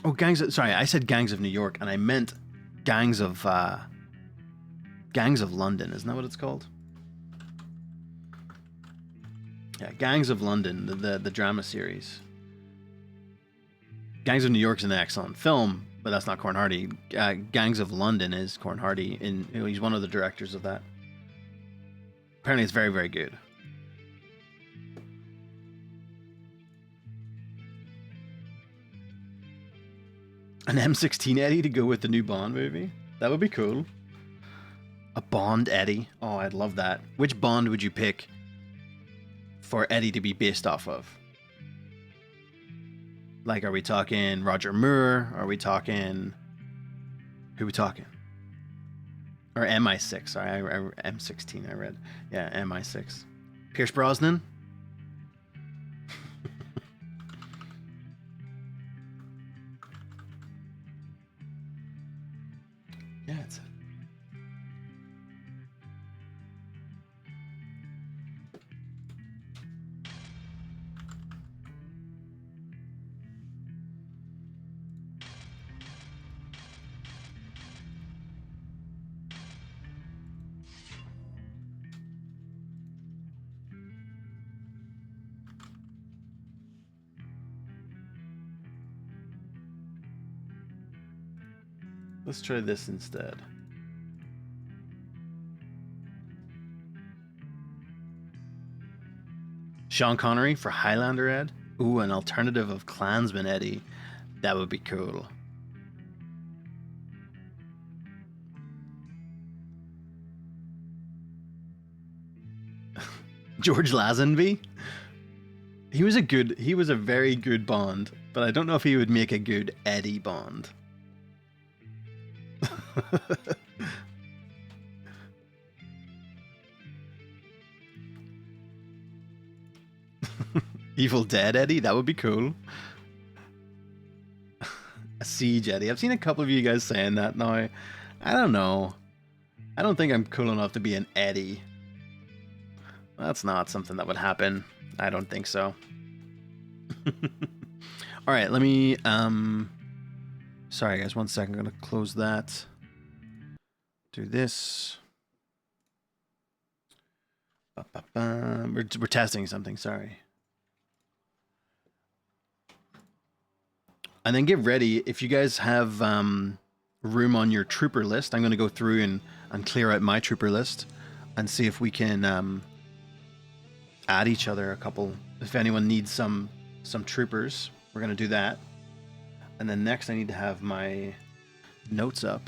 Oh, sorry, I said Gangs of New York, and I meant Gangs of London. Isn't that what it's called? Yeah, Gangs of London, the drama series. Gangs of New York is an excellent film, but that's not Corn Hardy. Gangs of London is Corn Hardy, and he's one of the directors of that. Apparently, it's very, very good. An M16 Eddie to go with the new Bond movie? That would be cool. A Bond Eddie? Oh, I'd love that. Which Bond would you pick for Eddie to be based off of? Like, are we talking Roger Moore? Are we talking... Who are we talking? Or MI6. Sorry, M16 I read. Yeah, MI6. Pierce Brosnan? Yeah, it's... Let's try this instead. Sean Connery for Highlander Ed? Ooh, an alternative of Klansman Eddie. That would be cool. George Lazenby? He was a very good Bond, but I don't know if he would make a good Eddie Bond. Evil Dead Eddie? That would be cool. A Siege Eddie. I've seen a couple of you guys saying that now. I don't know. I don't think I'm cool enough to be an Eddie. That's not something that would happen. I don't think so. Alright, let me... Sorry guys, 1 second. I'm going to close that. Do this. We're testing something, sorry. And then get ready. If you guys have room on your trooper list, I'm going to go through and clear out my trooper list and see if we can add each other a couple. If anyone needs some troopers, we're going to do that. And then next I need to have my notes up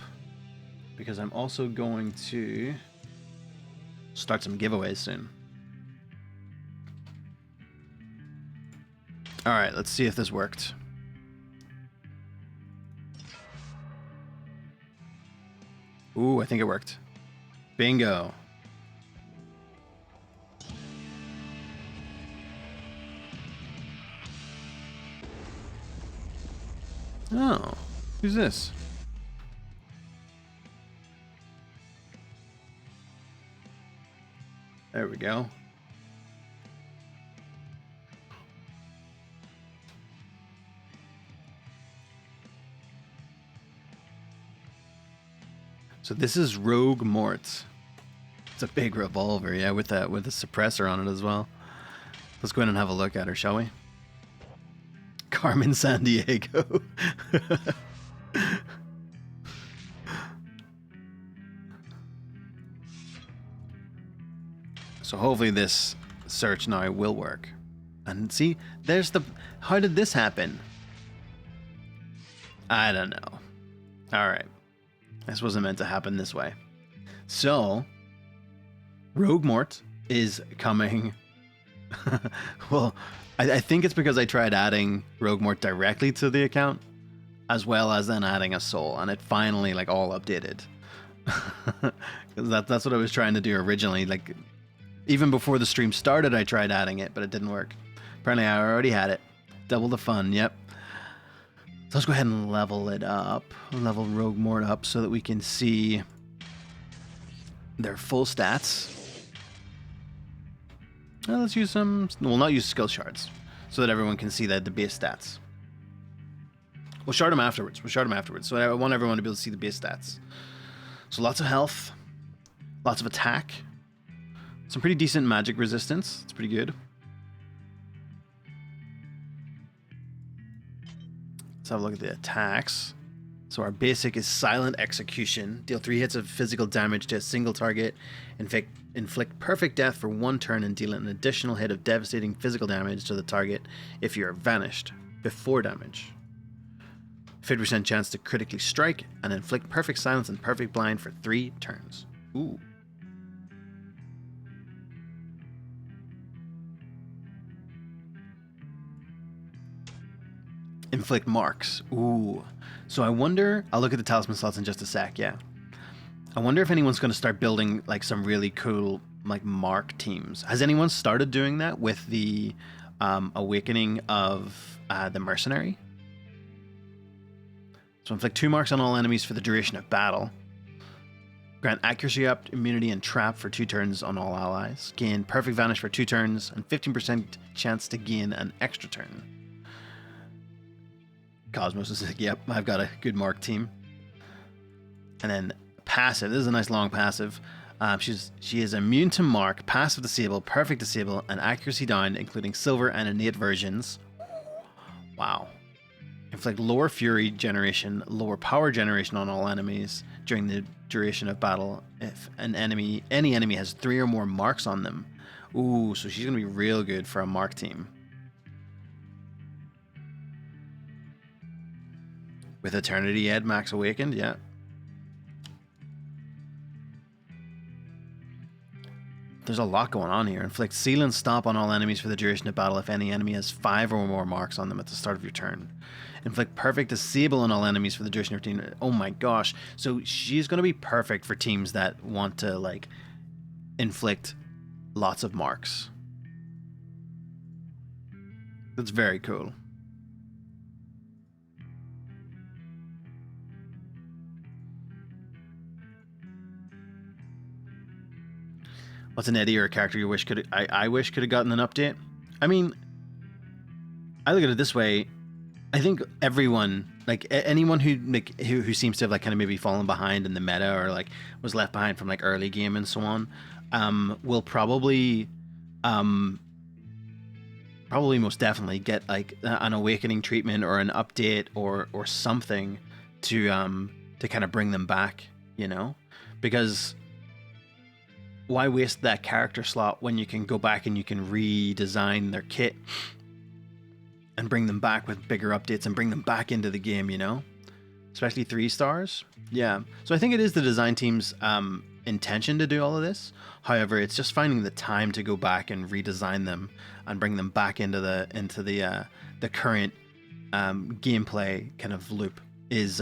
because I'm also going to start some giveaways soon. All right, let's see if this worked. Ooh, I think it worked. Bingo. Oh, who's this? There we go. So this is Rogue Mort. It's a big revolver, yeah, with a suppressor on it as well. Let's go in and have a look at her, shall we? Carmen Sandiego. So hopefully this search now will work. And see, there's the... How did this happen? I don't know. Alright. This wasn't meant to happen this way. So, Rogue Mort is coming... Well, I think it's because I tried adding Rogue Mort directly to the account, as well as then adding a soul, and it finally like all updated. That's what I was trying to do originally. Like, even before the stream started, I tried adding it, but it didn't work. Apparently, I already had it. Double the fun. Yep. So let's go ahead and level it up. Level Rogue Mort up so that we can see their full stats. Let's use some... We'll not use skill shards so that everyone can see the base stats. We'll shard them afterwards. So I want everyone to be able to see the base stats. So lots of health. Lots of attack. Some pretty decent magic resistance. It's pretty good. Let's have a look at the attacks. So our basic is Silent Execution. Deal 3 hits of physical damage to a single target. Inflict perfect death for 1 turn and deal an additional hit of devastating physical damage to the target if you are vanished before damage. 50% chance to critically strike and inflict perfect silence and perfect blind for 3 turns. Ooh. Inflict marks. Ooh. So I wonder... I'll look at the talisman slots in just a sec, yeah. I wonder if anyone's going to start building like some really cool like mark teams. Has anyone started doing that with the awakening of the mercenary? So inflict 2 marks on all enemies for the duration of battle. Grant accuracy up, immunity, and trap for 2 turns on all allies. Gain perfect vanish for 2 turns and 15% chance to gain an extra turn. Cosmos is like, yep, I've got a good mark team. And then passive. This is a nice long passive. She is immune to mark, passive disable, perfect disable, and accuracy down, including silver and innate versions. Wow. Inflict lower fury generation, lower power generation on all enemies during the duration of battle if any enemy has 3 or more marks on them. Ooh, so she's gonna be real good for a mark team. With Eternity Ed max awakened, yeah. There's a lot going on here. Inflict seal and stop on all enemies for the duration of battle if any enemy has 5 or more marks on them at the start of your turn. Inflict perfect disable on all enemies for the duration of your turn. Oh my gosh. So she's going to be perfect for teams that want to like inflict lots of marks. That's very cool. What's an Eddie or a character you wish I wish could have gotten an update? I mean, I look at it this way. I think everyone, like anyone who seems to have like kind of maybe fallen behind in the meta or like was left behind from like early game and so on, will probably most definitely get like an awakening treatment or an update or something to kind of bring them back, you know, because why waste that character slot when you can go back and you can redesign their kit and bring them back with bigger updates and bring them back into the game, you know? Especially 3 stars. Yeah. So I think it is the design team's intention to do all of this. However, it's just finding the time to go back and redesign them and bring them back into the current gameplay kind of loop is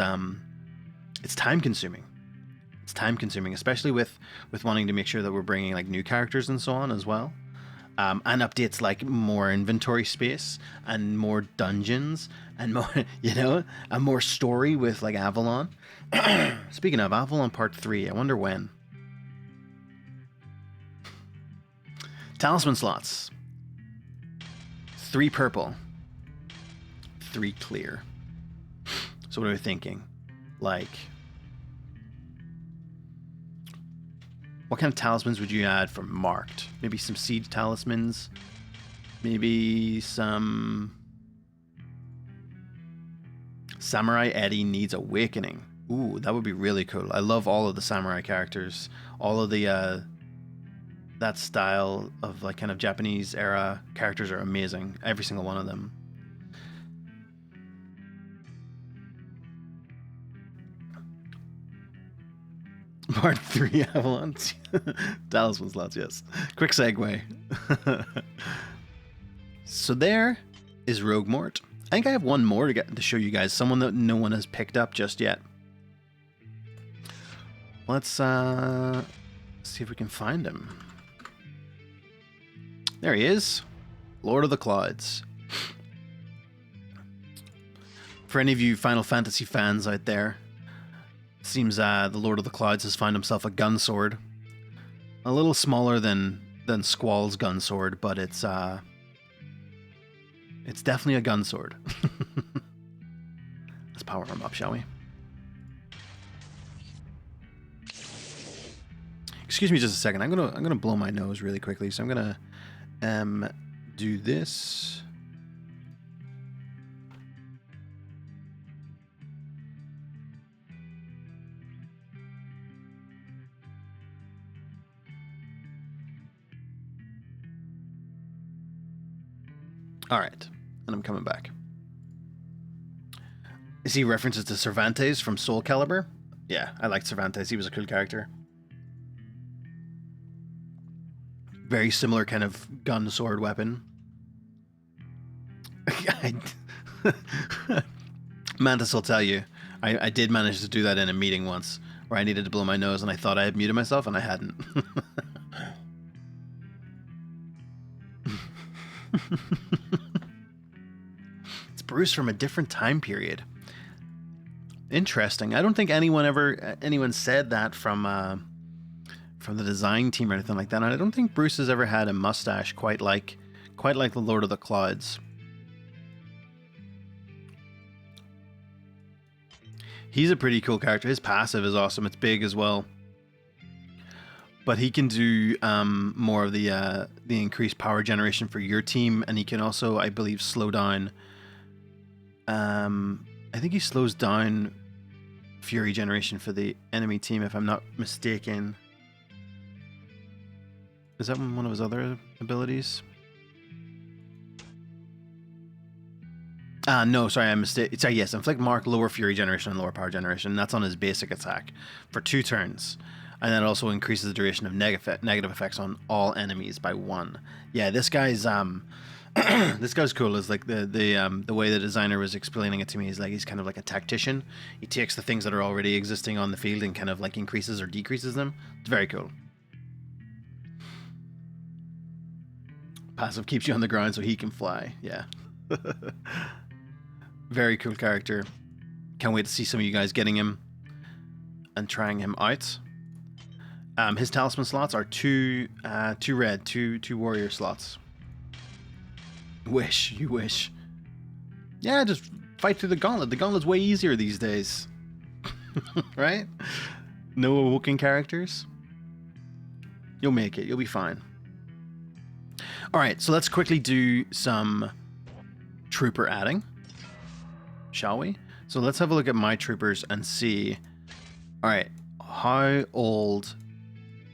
it's time consuming. It's time consuming, especially with wanting to make sure that we're bringing like new characters and so on as well. And updates like more inventory space and more dungeons and more, you know, and more story with like Avalon. Speaking of Avalon Part 3, I wonder when. Talisman slots. 3 purple. 3 clear. So what are we thinking? Like, what kind of talismans would you add for marked? Maybe some siege talismans. Maybe some... Samurai Eddie needs awakening. Ooh, that would be really cool. I love all of the samurai characters. All of the that style of like kind of Japanese era characters are amazing. Every single one of them. Part 3 Avalon. Talisman slots, yes. Quick segue. So there is Rogue Mort. I think I have one more to show you guys. Someone that no one has picked up just yet. Let's see if we can find him. There he is. Lord of the Clouds. For any of you Final Fantasy fans out there, seems the Lord of the Clouds has found himself a gun sword. A little smaller than Squall's gun sword, but it's definitely a gun sword. Let's power him up, shall we? Excuse me just a second. I'm gonna blow my nose really quickly. So I'm gonna do this. All right, and I'm coming back. You see references to Cervantes from Soul Calibur? Yeah, I liked Cervantes. He was a cool character. Very similar kind of gun sword weapon. Mantis will tell you, I did manage to do that in a meeting once where I needed to blow my nose and I thought I had muted myself and I hadn't. It's Bruce from a different time period. Interesting. I don't think anyone said that from the design team or anything like that. And I don't think Bruce has ever had a mustache quite like the Lord of the Clouds. He's a pretty cool character. His passive is awesome. It's big as well. But he can do more of the increased power generation for your team, and he can also, I believe, slow down. I think he slows down fury generation for the enemy team, if I'm not mistaken. Is that one of his other abilities? No, sorry, I mistaken. Sorry, yes, inflict mark, lower fury generation and lower power generation. That's on his basic attack for 2 turns. And then it also increases the duration of negative effects on all enemies by 1. Yeah, this guy's this guy's cool. Is like the way the designer was explaining it to me is like he's kind of like a tactician. He takes the things that are already existing on the field and kind of like increases or decreases them. It's very cool. Passive keeps you on the ground so he can fly. Yeah. Very cool character. Can't wait to see some of you guys getting him and trying him out. His talisman slots are 2 red, 2 warrior slots. You wish. Yeah, just fight through the gauntlet. The gauntlet's way easier these days. Right? No awoken characters. You'll make it. You'll be fine. Alright, so let's quickly do some trooper adding. Shall we? So let's have a look at my troopers and see. Alright, how old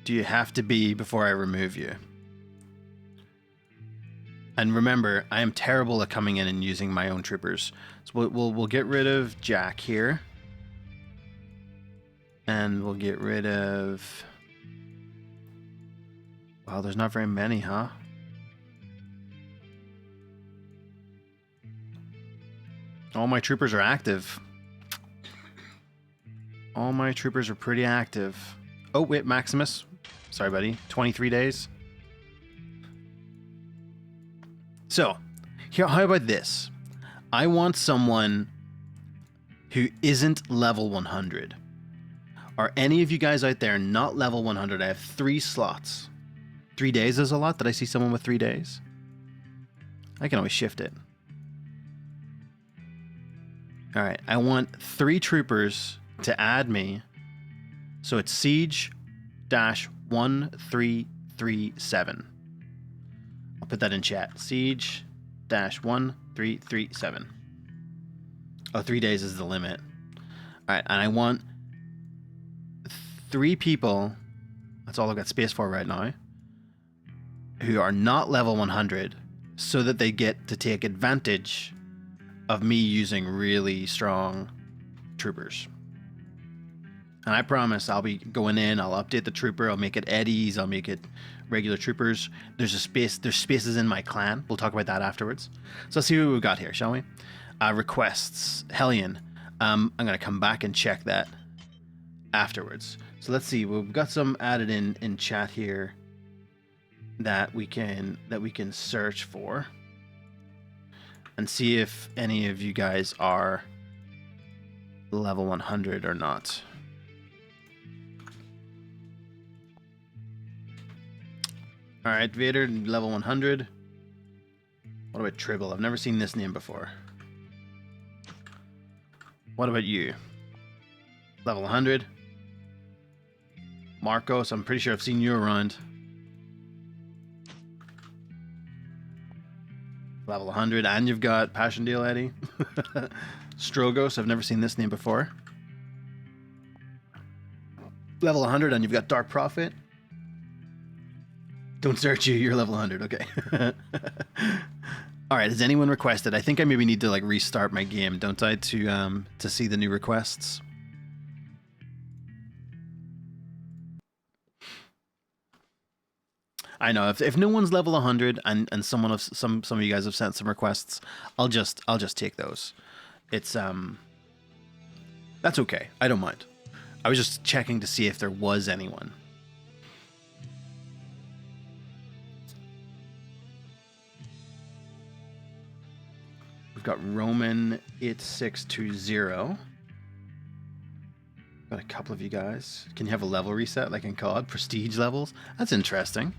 do you have to be before I remove you? And remember, I am terrible at coming in and using my own troopers. So we'll get rid of Jack here. And we'll get rid of... Wow, there's not very many, huh? All my troopers are active. All my troopers are pretty active. Oh, wait, Maximus. Sorry, buddy. 23 days. So, here, how about this? I want someone who isn't level 100. Are any of you guys out there not level 100? I have 3 slots. 3 days is a lot. Did I see someone with 3 days? I can always shift it. All right, I want 3 troopers to add me. So it's Siege-1337. I'll put that in chat. Siege-1337. Oh, 3 days is the limit. All right, and I want 3 people, that's all I've got space for right now, who are not level 100 so that they get to take advantage of me using really strong troopers. And I promise I'll be going in, I'll update the trooper, I'll make it eddies, I'll make it regular troopers. There's spaces in my clan. We'll talk about that afterwards. So let's see what we've got here, shall we? Requests. Hellion. I'm gonna come back and check that afterwards. So let's see. We've got some added in chat here that we can search for and see if any of you guys are level 100 or not. All right, Vader, level 100. What about Tribble? I've never seen this name before. What about you? Level 100. Marcos, I'm pretty sure I've seen you around. Level 100, and you've got Passion Deal Eddie. Strogos, I've never seen this name before. Level 100, and you've got Dark Prophet. Don't search you, you're level 100, okay. Alright, has anyone requested? I think I maybe need to like restart my game, don't I, to see the new requests. I know if no one's level 100 and some of you guys have sent some requests, I'll just take those. It's that's okay. I don't mind. I was just checking to see if there was anyone. We've got Roman 8620. Got a couple of you guys. Can you have a level reset like in COD? Prestige levels? That's interesting.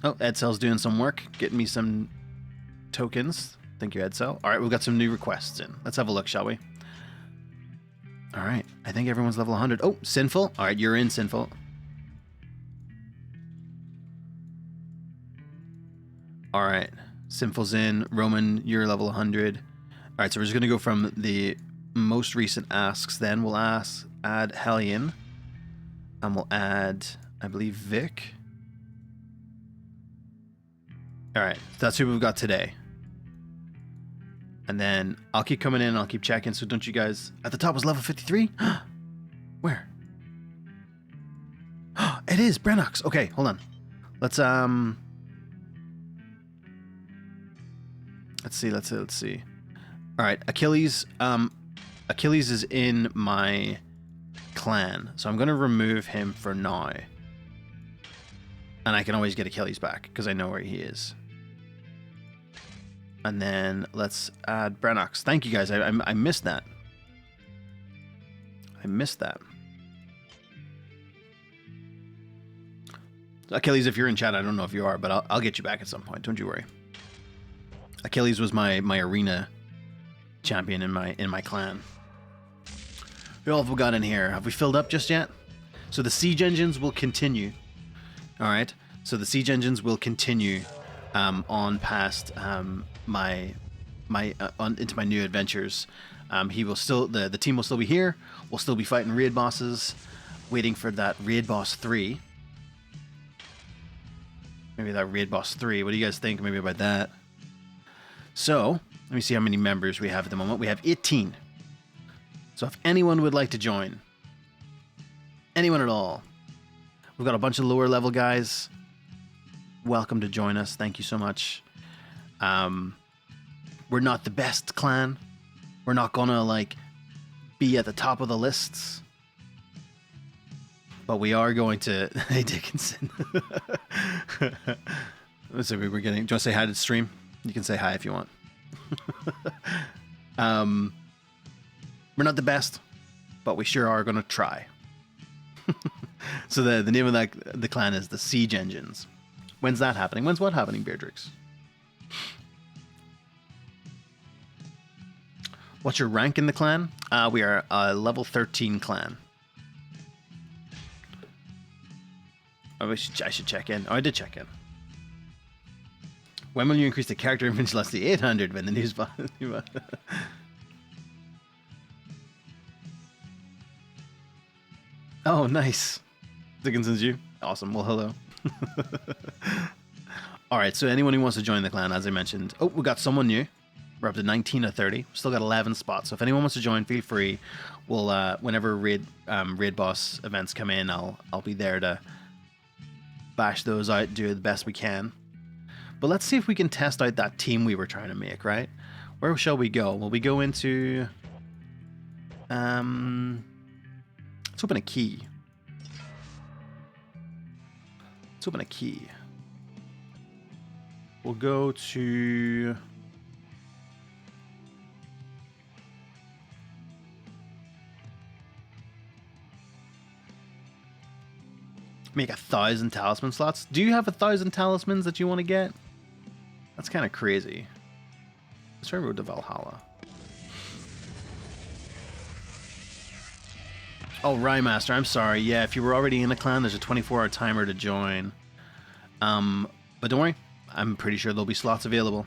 Oh, Edcell's doing some work, getting me some tokens. Thank you, Edcell. All right, we've got some new requests in. Let's have a look, shall we? All right, I think everyone's level 100. Oh, Sinful. All right, you're in, Sinful. All right, Sinful's in. Roman, you're level 100. All right, so we're just going to go from the most recent asks then. We'll add Hellion. And we'll add, I believe, Vic. All right, that's who we've got today. And then I'll keep coming in, I'll keep checking. So don't you guys... At the top was level 53? Where? It is Brenox. Okay, hold on. Let's see. All right, Achilles. Achilles is in my clan, so I'm going to remove him for now. And I can always get Achilles back because I know where he is. And then let's add Brenox. Thank you guys. I missed that. I missed that. Achilles, if you're in chat, I don't know if you are, but I'll get you back at some point. Don't you worry. Achilles was my arena champion in my clan. Who else have we got in here? Have we filled up just yet? So the siege engines will continue. All right. So the siege engines will continue on past my into my new adventures. He will still the team will still be here. We'll still be fighting raid bosses, waiting for that raid boss 3. Maybe that raid boss 3. What do you guys think? Maybe about that. So let me see how many members we have at the moment. We have 18. So if anyone would like to join, anyone at all, we've got a bunch of lower level guys. Welcome to join us. Thank you so much. We're not the best clan. We're not gonna like be at the top of the lists, but we are going to. Hey Dickinson. Let's see. Do you want to say hi to the stream? You can say hi if you want. We're not the best, but we sure are gonna try. So the name of the clan is the Siege Engines. When's that happening? When's what happening, Beardrix? What's your rank in the clan? We are a level 13 clan. I should check in. Oh, I did check in. When will you increase the character image less the 800 when the news bot? Oh, nice. Dickinson's you. Awesome. Well, hello. All right. So anyone who wants to join the clan, as I mentioned. Oh, we got someone new. We're up to 19 of 30. Still got 11 spots. So if anyone wants to join, feel free. We'll whenever raid boss events come in, I'll be there to bash those out, do the best we can. But let's see if we can test out that team we were trying to make, right? Where shall we go? Will we go into let's open a key. Let's open a key. We'll go to Make 1,000 talisman slots. Do you have 1,000 talismans that you want to get? That's kind of crazy. Let's try Road to Valhalla. Oh, Rymaster, I'm sorry. Yeah, if you were already in a clan, there's a 24-hour timer to join. But don't worry. I'm pretty sure there'll be slots available.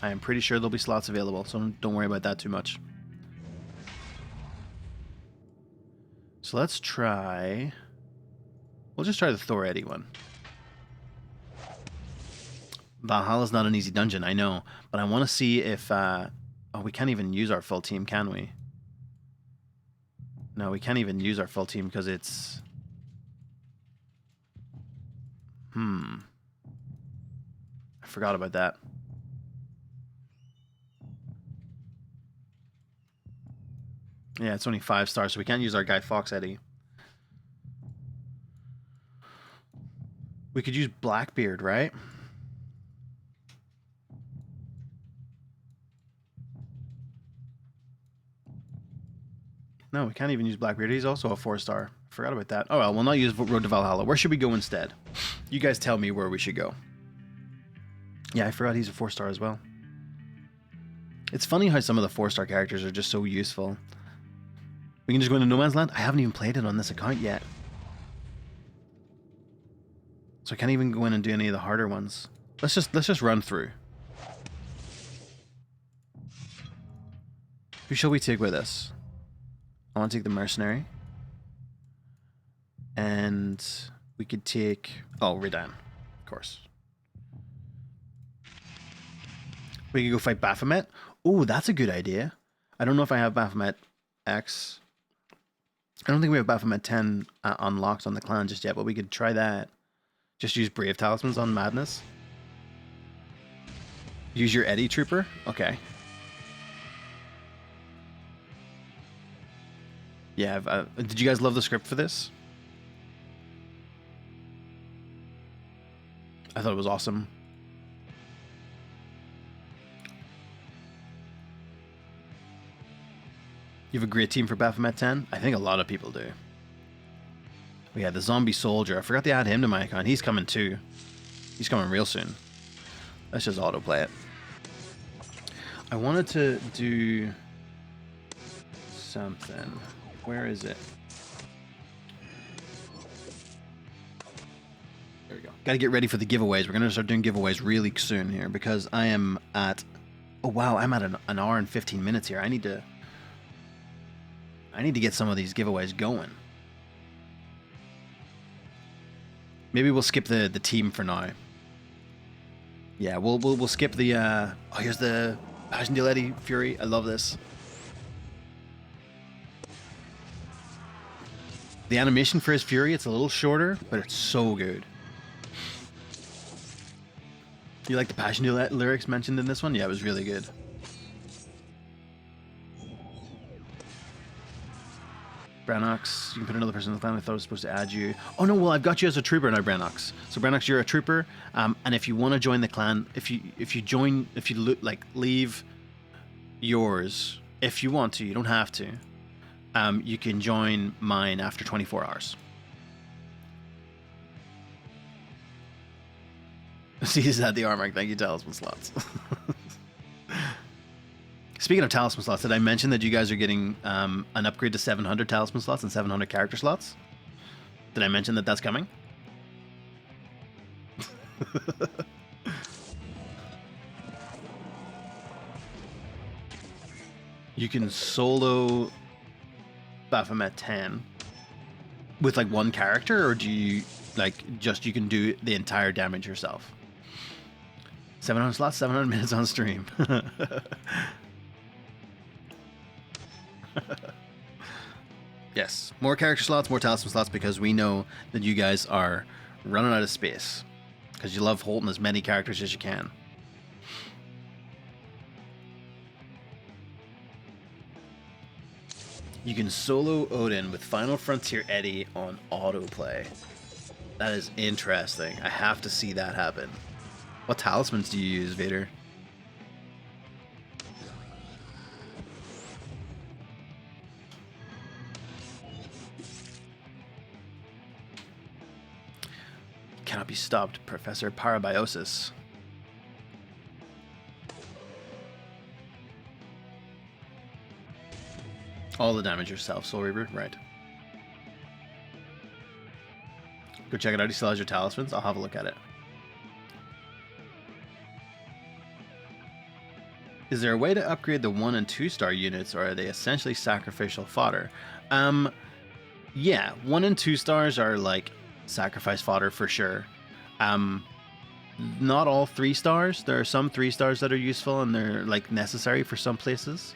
I am pretty sure there'll be slots available, so don't worry about that too much. So let's try... We'll just try the Thor Eddie one. Valhalla's not an easy dungeon, I know. But I want to see if... Oh, we can't even use our full team, can we? No, we can't even use our full team because it's... I forgot about that. Yeah, it's only 5 stars, so we can't use our Guy Fawkes Eddie. We could use Blackbeard, right? No, we can't even use Blackbeard. He's also a 4-star. Forgot about that. Oh well, we'll not use Road to Valhalla. Where should we go instead? You guys tell me where we should go. Yeah, I forgot he's a 4-star as well. It's funny how some of the 4-star characters are just so useful. We can just go into No Man's Land. I haven't even played it on this account yet. So I can't even go in and do any of the harder ones. Let's just run through. Who shall we take with us? I want to take the Mercenary. And we could take... Oh, Redan. Of course. We could go fight Baphomet. Oh, that's a good idea. I don't know if I have Baphomet X. I don't think we have Baphomet 10 unlocked on the clan just yet, but we could try that. Just use Brave Talismans on Madness. Use your Eddie Trooper? Okay. Yeah, did you guys love the script for this? I thought it was awesome. You have a great team for Baphomet 10? I think a lot of people do. We had the Zombie Soldier. I forgot to add him to my account. He's coming too. He's coming real soon. Let's just autoplay it. I wanted to do something. Where is it? There we go. Got to get ready for the giveaways. We're going to start doing giveaways really soon here because I am at... Oh, wow. I'm at an hour and 15 minutes here. I need to get some of these giveaways going. Maybe we'll skip the team for now. Yeah, we'll skip the... Oh, here's the Passion Deal Eddie Fury. I love this. The animation for his Fury, it's a little shorter, but it's so good. You like the Passion Deal lyrics mentioned in this one? Yeah, it was really good. Branox, you can put another person in the clan. I thought I was supposed to add you. Oh no, well I've got you as a trooper now, Branox. So Branox, you're a trooper, and if you want to join the clan, if you leave yours, if you want to, you don't have to. You can join mine after 24 hours. See, is that the armor? Thank you, Talisman Slots. Speaking of Talisman Slots, did I mention that you guys are getting an upgrade to 700 Talisman Slots and 700 character slots? Did I mention that that's coming? You can solo Baphomet 10 with like one character, or do you you can do the entire damage yourself? 700 slots, 700 minutes on stream. Yes, more character slots, more talisman slots, because we know that you guys are running out of space because you love holding as many characters as you can. You can solo Odin with Final Frontier Eddie on autoplay. That is interesting. I have to see that happen. What talismans do you use, Vader? Cannot be stopped, Professor Parabiosis. All the damage yourself, Soul Reaver, right. Go check it out, he still has your talismans. I'll have a look at it. Is there a way to upgrade the 1 and 2 star units, or are they essentially sacrificial fodder? Yeah, 1 and 2 stars are like sacrifice fodder for sure. Not all 3 stars. There are some 3 stars that are useful and they're like necessary for some places.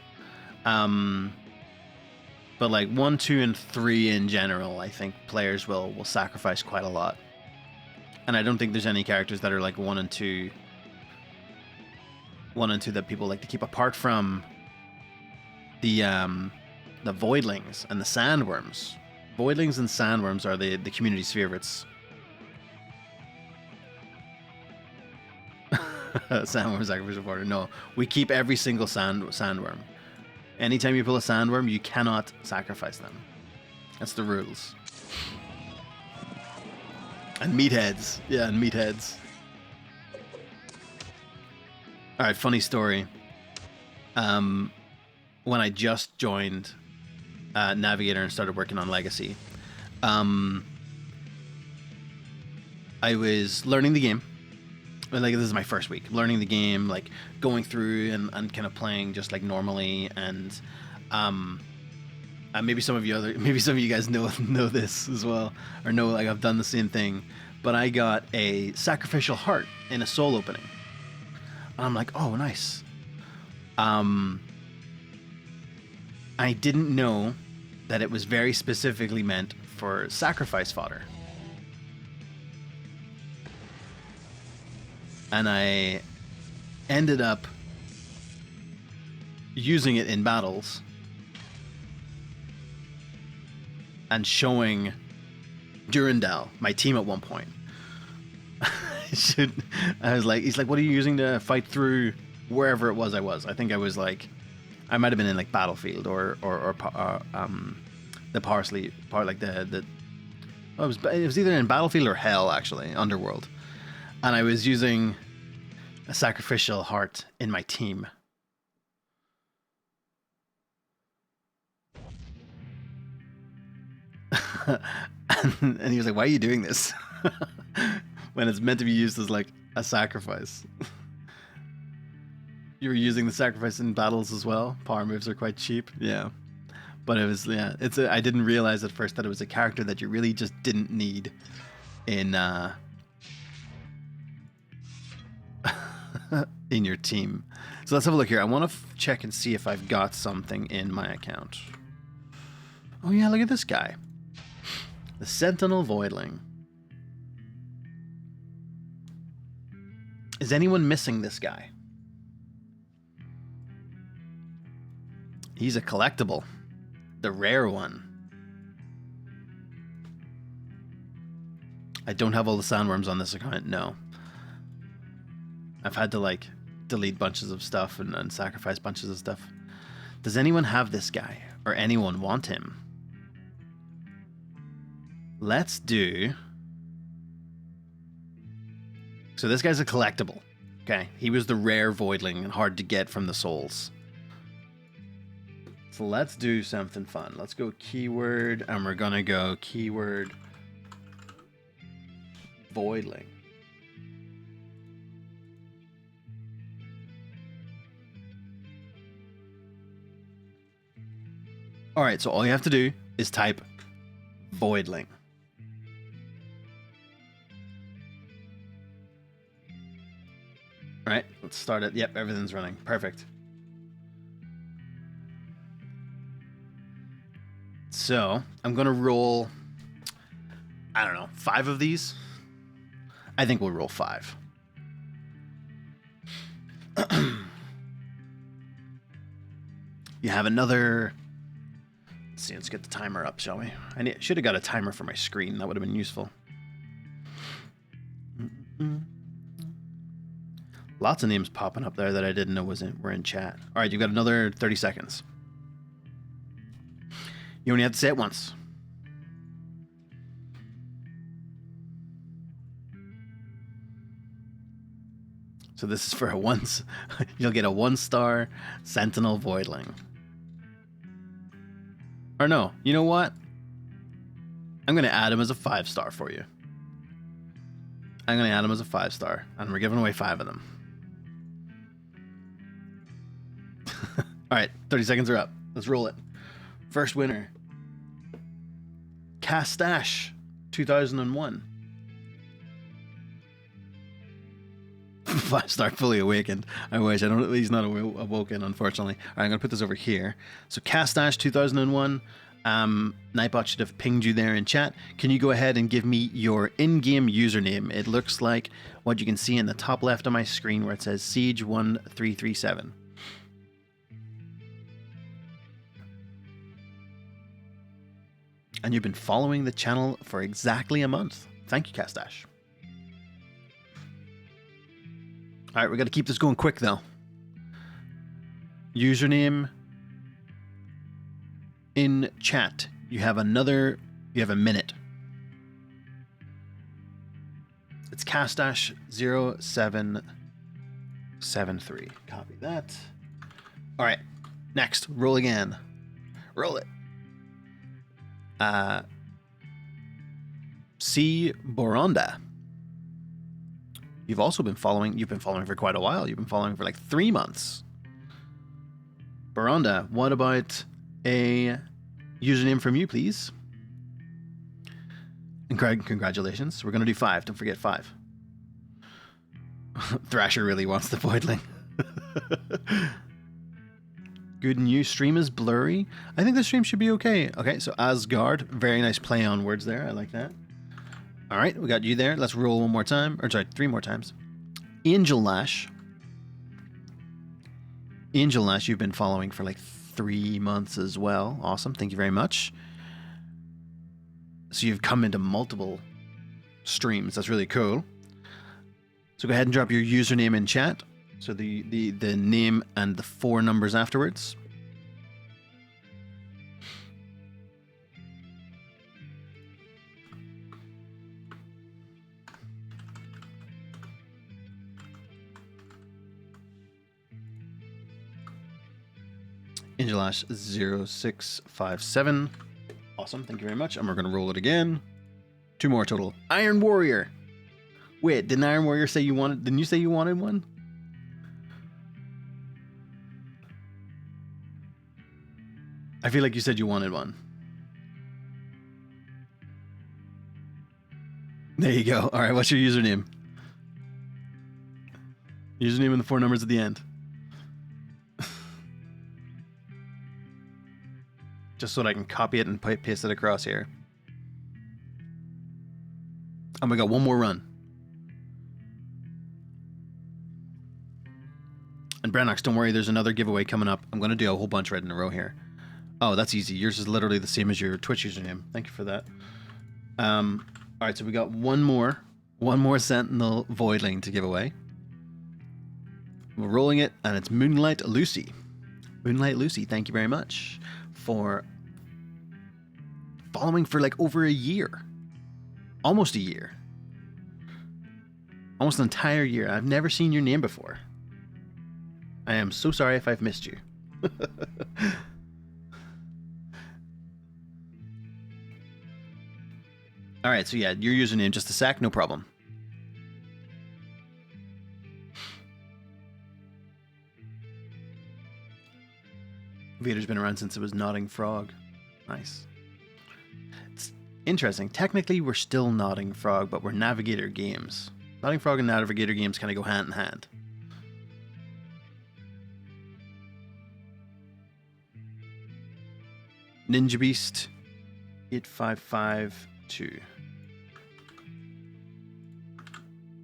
But like 1, 2, and 3 in general, I think players will sacrifice quite a lot. And I don't think there's any characters that are like 1 and 2 that people like to keep, apart from the voidlings and the sandworms. Voidlings and sandworms are the community's favorites. Sandworm sacrificial fodder. No, we keep every single sandworm. Anytime you pull a sandworm, you cannot sacrifice them. That's the rules. And meatheads. Yeah, and meatheads. Alright, funny story. When I just joined Navigator and started working on Legacy, I was learning the game. Like, this is my first week learning the game, like going through and kind of playing just like normally, and maybe some of you guys know this as well, or know like I've done the same thing. But I got a sacrificial heart in a soul opening, and I'm like, oh, nice. I didn't know that it was very specifically meant for sacrifice fodder. And I ended up using it in battles and showing Durandal, my team, at one point. I was like, he's like, what are you using to fight through wherever it was I was? I think I was like, I might have been in like Battlefield or the power sleep part, like it was either in Battlefield or Hell, actually, Underworld. And I was using a sacrificial heart in my team. and he was like, why are you doing this? When it's meant to be used as like a sacrifice. You were using the sacrifice in battles as well. Power moves are quite cheap. Yeah. But it was, yeah, I didn't realize at first that it was a character that you really just didn't need in in your team. So let's have a look here. I want to check and see if I've got something in my account. Oh yeah, look at this guy. The Sentinel Voidling. Is anyone missing this guy? He's a collectible. The rare one. I don't have all the sandworms on this account, no. I've had to like delete bunches of stuff and sacrifice bunches of stuff. Does anyone have this guy? Or anyone want him? Let's do... So this guy's a collectible. Okay, he was the rare voidling and hard to get from the souls. So let's do something fun. Let's go keyword, and we're gonna go keyword voidling. All right, so all you have to do is type voidling. All right, let's start it. Yep, everything's running. Perfect. So I'm going to roll, I don't know, 5 of these. I think we'll roll 5. You have another... Let's see, let's get the timer up, shall we? I should have got a timer for my screen. That would have been useful. Lots of names popping up there that I didn't know were in chat. All right, you've got another 30 seconds. You only have to say it once. So this is for a once. You'll get a 1-star Sentinel Voidling. Or no, you know what? I'm going to add him as a 5-star for you. I'm going to add him as a 5-star, and we're giving away 5 of them. All right, 30 seconds are up. Let's roll it. First winner. Castash, 2001. 5-star fully awakened. I wish. I don't. He's not awoken, unfortunately. All right, I'm gonna put this over here. So Castash 2001. Nightbot should have pinged you there in chat. Can you go ahead and give me your in-game username? It looks like what you can see in the top left of my screen where it says Ceeg1337. And you've been following the channel for exactly a month. Thank you, Castash. All right, we got to keep this going quick, though. Username in chat. You have a minute. It's Castash0773. Copy that. All right, next. Roll again. Roll it. C. Boronda. You've been following for quite a while. You've been following for like 3 months. Boronda, what about a username from you, please? And Craig, congratulations. We're going to do 5. Don't forget 5. Thrasher really wants the Voidling. Good news. Stream is blurry. I think the stream should be okay. Okay, so Asgard. Very nice play on words there. I like that. All right, we got you there. Let's roll one more time. Or sorry, 3 more times. Angel Lash. Angel Lash, you've been following for like 3 months as well. Awesome. Thank you very much. So you've come into multiple streams. That's really cool. So go ahead and drop your username in chat. So the name and the 4 numbers afterwards. Angelash 0657. Awesome, thank you very much. And we're gonna roll it again. 2 more total. Iron Warrior. Wait, didn't Iron Warrior say you wanted? Didn't you say you wanted one? I feel like you said you wanted one. There you go. All right, what's your username? Username and the 4 numbers at the end. Just so that I can copy it and paste it across here. And we got 1 more run. And Brannox, don't worry, there's another giveaway coming up. I'm going to do a whole bunch right in a row here. Oh, that's easy. Yours is literally the same as your Twitch username. Thank you for that. All right, so we got one more Sentinel Voidling to give away. We're rolling it, and it's Moonlight Lucy. Moonlight Lucy, thank you very much for following for like over a year. Almost a year. Almost an entire year. I've never seen your name before. I am so sorry if I've missed you. All right, so yeah, your username, just a sec, no problem. Vader's been around since it was Nodding Frog. Nice. It's interesting. Technically, we're still Nodding Frog, but we're Navigator Games. Nodding Frog and Navigator Games kind of go hand in hand. Ninja Beast 8552.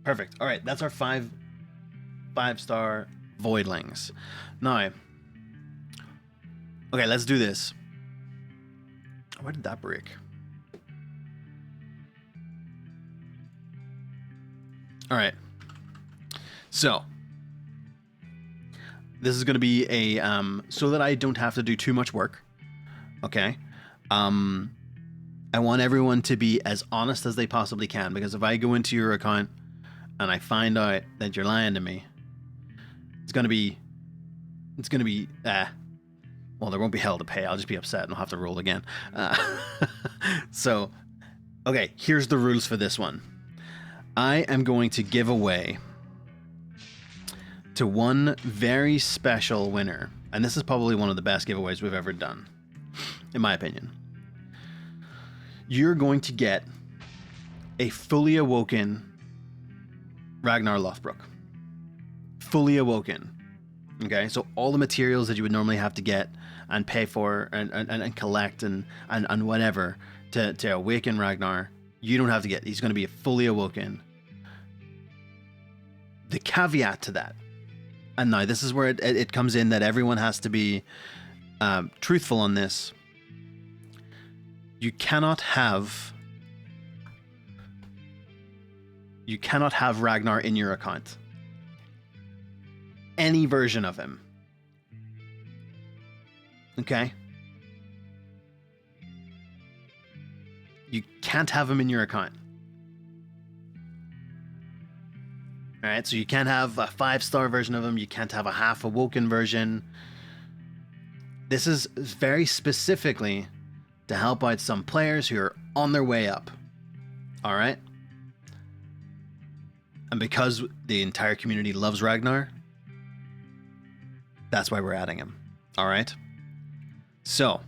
Perfect. All right, that's our 5-star Voidlings. Now, okay, let's do this. Where did that break? All right. So, this is going to be a so that I don't have to do too much work. Okay. I want everyone to be as honest as they possibly can, because if I go into your account and I find out that you're lying to me, It's gonna be well, there won't be hell to pay. I'll just be upset and I'll have to roll again. So, okay, here's the rules for this one. I am going to give away to one very special winner, and this is probably one of the best giveaways we've ever done, in my opinion. You're going to get a fully awoken Ragnar Lothbrok. Fully awoken. Okay, so all the materials that you would normally have to get and pay for and collect and whatever to awaken Ragnar, you don't have to get. He's going to be fully awoken. The caveat to that, and now this is where it comes in that everyone has to be truthful on this. You cannot have Ragnar in your account. Any version of him. Okay? You can't have him in your account. Alright, so you can't have a 5-star version of him. You can't have a half awoken version. This is very specifically to help out some players who are on their way up. Alright? And because the entire community loves Ragnar, that's why we're adding him. Alright? So,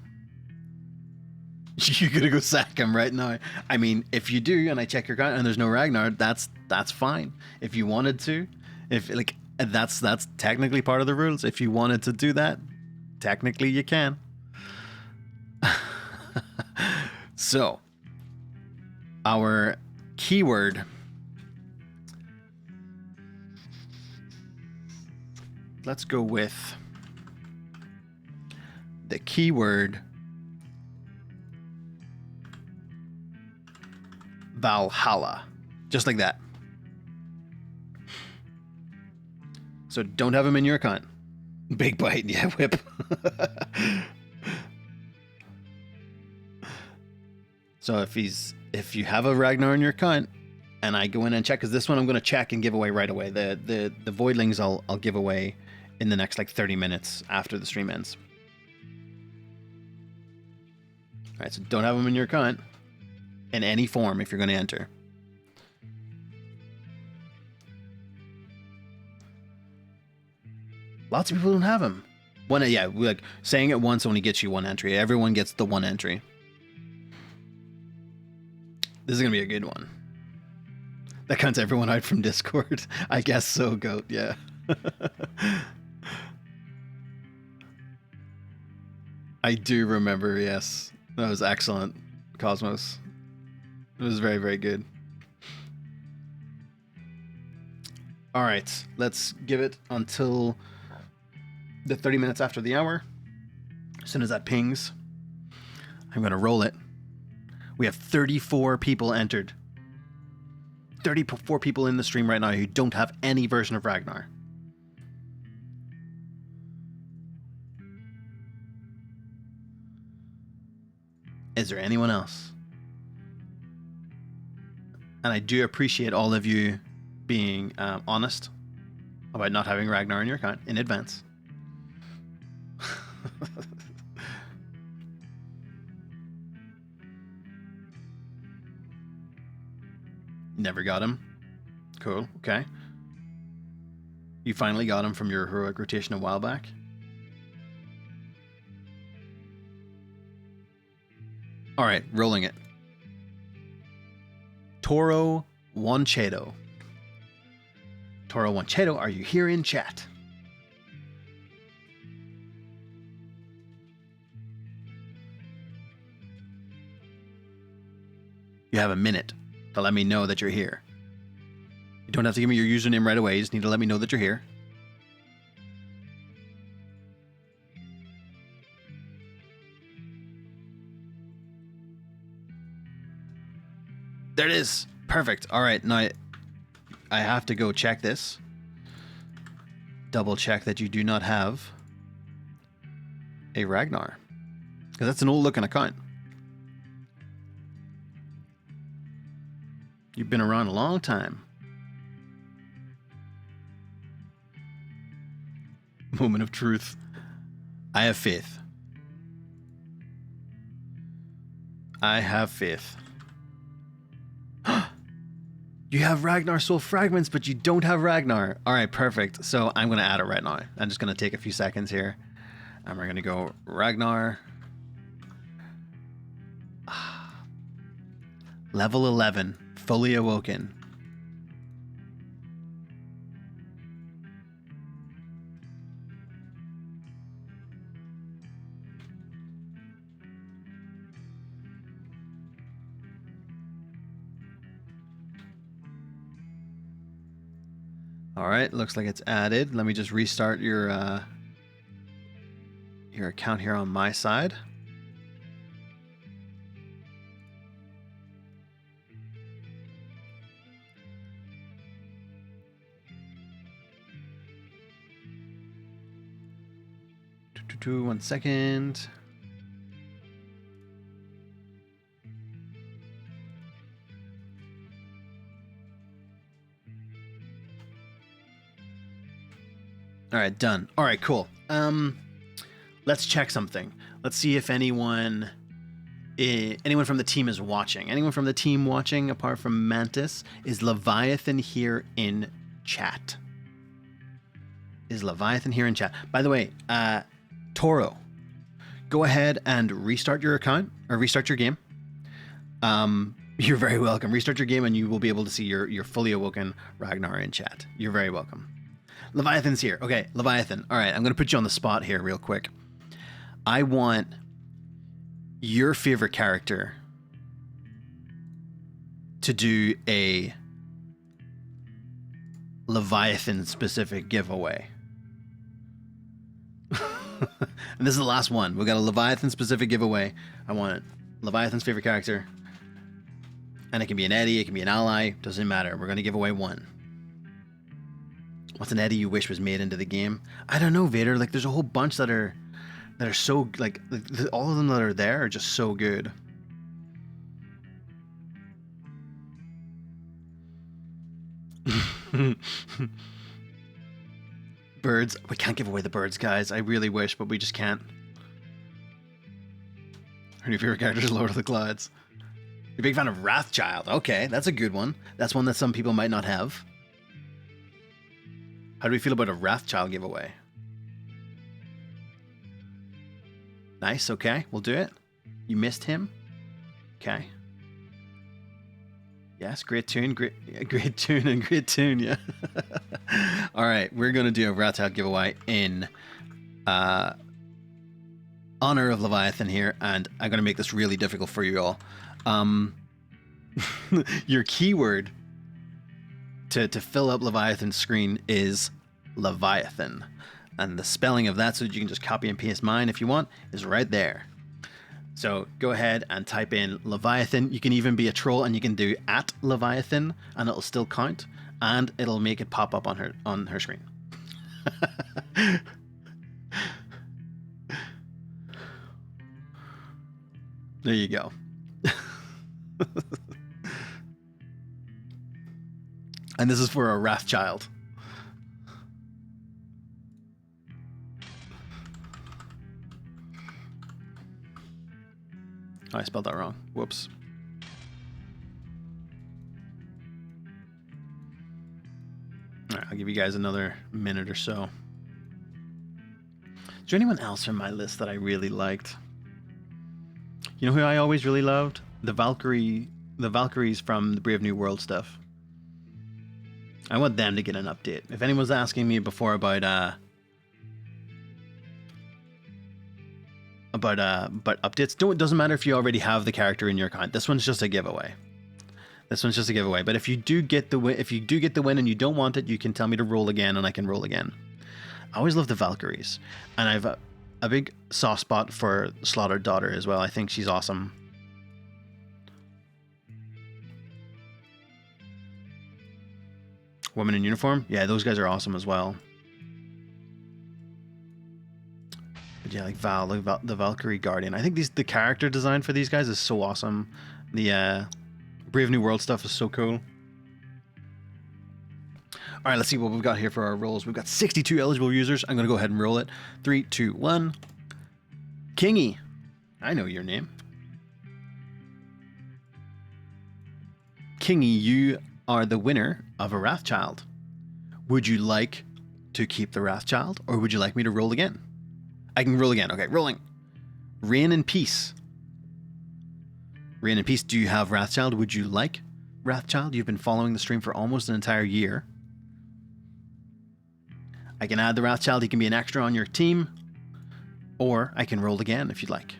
you're gonna go sack him right now. I mean, if you do, and I check your account and there's no Ragnar, that's fine. If you wanted to, that's technically part of the rules. If you wanted to do that, technically you can. So, our keyword. Let's go with the keyword Valhalla. Just like that. So don't have him in your account. Big bite, yeah, whip. So if you have a Ragnar in your account, and I go in and check, because this one I'm going to check and give away right away. The Voidlings I'll give away in the next 30 minutes after the stream ends. All right, so don't have them in your account in any form if you're going to enter. Lots of people don't have them. Saying it once only gets you one entry. Everyone gets the one entry. This is going to be a good one. That counts everyone out from Discord. I guess so, Goat, yeah. I do remember, yes. That was excellent, Cosmos. It was very, very good. Alright, let's give it until the 30 minutes after the hour. As soon as that pings, I'm going to roll it. We have 34 people entered. 34 people in the stream right now who don't have any version of Ragnar. Is there anyone else? And I do appreciate all of you being honest about not having Ragnar in your account in advance. Never got him. Cool, okay. You finally got him from your heroic rotation a while back. Alright, rolling it. Toro Wanchedo. Toro Wanchedo, are you here in chat? You have a minute to let me know that you're here. You don't have to give me your username right away. You just need to let me know that you're here. There it is. Perfect. All right. Now I have to go check this. Double check that you do not have a Ragnar. Because that's an old looking account. You've been around a long time. Moment of truth. I have faith. I have faith. You have Ragnar Soul Fragments, but you don't have Ragnar. All right, perfect. So I'm going to add it right now. I'm just going to take a few seconds here. And we're going to go Ragnar. Level 11. Fully awoken. All right, looks like it's added. Let me just restart your account here on my side. One second. All right, done. All right, cool. Let's check something. Let's see if anyone from the team is watching. Anyone from the team watching apart from Mantis? Is Leviathan here in chat? Is Leviathan here in chat? By the way, Toro, go ahead and restart your account or restart your game. You're very welcome. Restart your game and you will be able to see your fully awoken Ragnar in chat. You're very welcome. Leviathan's here. Okay, Leviathan. All right, I'm going to put you on the spot here real quick. I want your favorite character to do a Leviathan specific giveaway. And this is the last one. We got a Leviathan specific giveaway. I want Leviathan's favorite character. And it can be an Eddie, it can be an ally, doesn't matter. We're going to give away one. What's an Eddie you wish was made into the game? I don't know, Vader. Like, there's a whole bunch that are so, like, all of them that are there are just so good. Birds. We can't give away the birds, guys. I really wish, but we just can't. Her new favorite character is Lord of the Clouds. You're a big fan of Wrathchild. Okay, that's a good one. That's one that some people might not have. How do we feel about a Wrathchild giveaway? Nice, okay, we'll do it. You missed him? Okay. Yes, great tune, great tune, yeah. All right, we're going to do a Wrathchild giveaway in honor of Leviathan here, and I'm going to make this really difficult for you all. Your keyword to fill up Leviathan's screen is Leviathan. And the spelling of that, so that you can just copy and paste mine if you want, is right there. So go ahead and type in Leviathan. You can even be a troll and you can do @Leviathan and it'll still count and it'll make it pop up on her screen. There you go. And this is for a Wrathchild. Oh, I spelled that wrong. Whoops. All right, I'll give you guys another minute or so. Is there anyone else from my list that I really liked? You know who I always really loved? The Valkyries from the Brave New World stuff. I want them to get an update. If anyone's asking me before about updates, doesn't matter if you already have the character in your account. This one's just a giveaway. But if you do get the win and you don't want it, you can tell me to roll again and I can roll again. I always love the Valkyries, and I've a big soft spot for Slaughtered Daughter as well. I think she's awesome. Women in uniform, yeah, those guys are awesome as well. But yeah, like Val, the Valkyrie Guardian. I think the character design for these guys is so awesome. The Brave New World stuff is so cool. All right, let's see what we've got here for our rolls. We've got 62 eligible users. I'm going to go ahead and roll it. 3, 2, 1. Kingy. I know your name. Kingy, you are the winner of a Wrathchild. Would you like to keep the Wrathchild, or would you like me to roll again? I can roll again. Okay, rolling. Rain in Peace. Rain in Peace, do you have Wrathchild? Would you like Wrathchild? You've been following the stream for almost an entire year. I can add the Wrathchild. He can be an extra on your team. Or I can roll again if you'd like.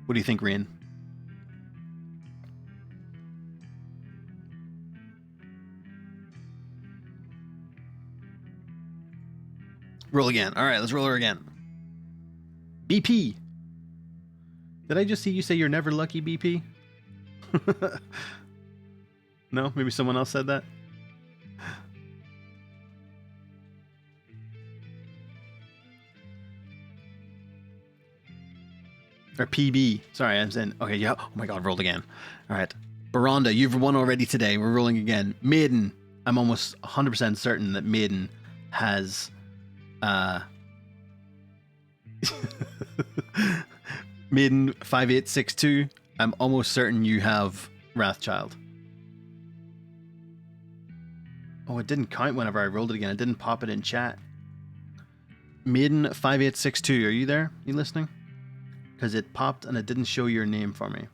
What do you think, Rain? Roll again. All right, let's roll her again. BP. Did I just see you say you're never lucky, BP? No? Maybe someone else said that? Or PB. Sorry, I'm saying... Okay, yeah. Oh my god, rolled again. All right. Baronda, you've won already today. We're rolling again. Maiden. I'm almost 100% certain that Maiden has... Maiden 5862. I'm almost certain you have Wrathchild. Oh, it didn't count whenever I rolled it again. It didn't pop it in chat. Maiden 5862. Are you there? You listening? Because it popped and it didn't show your name for me.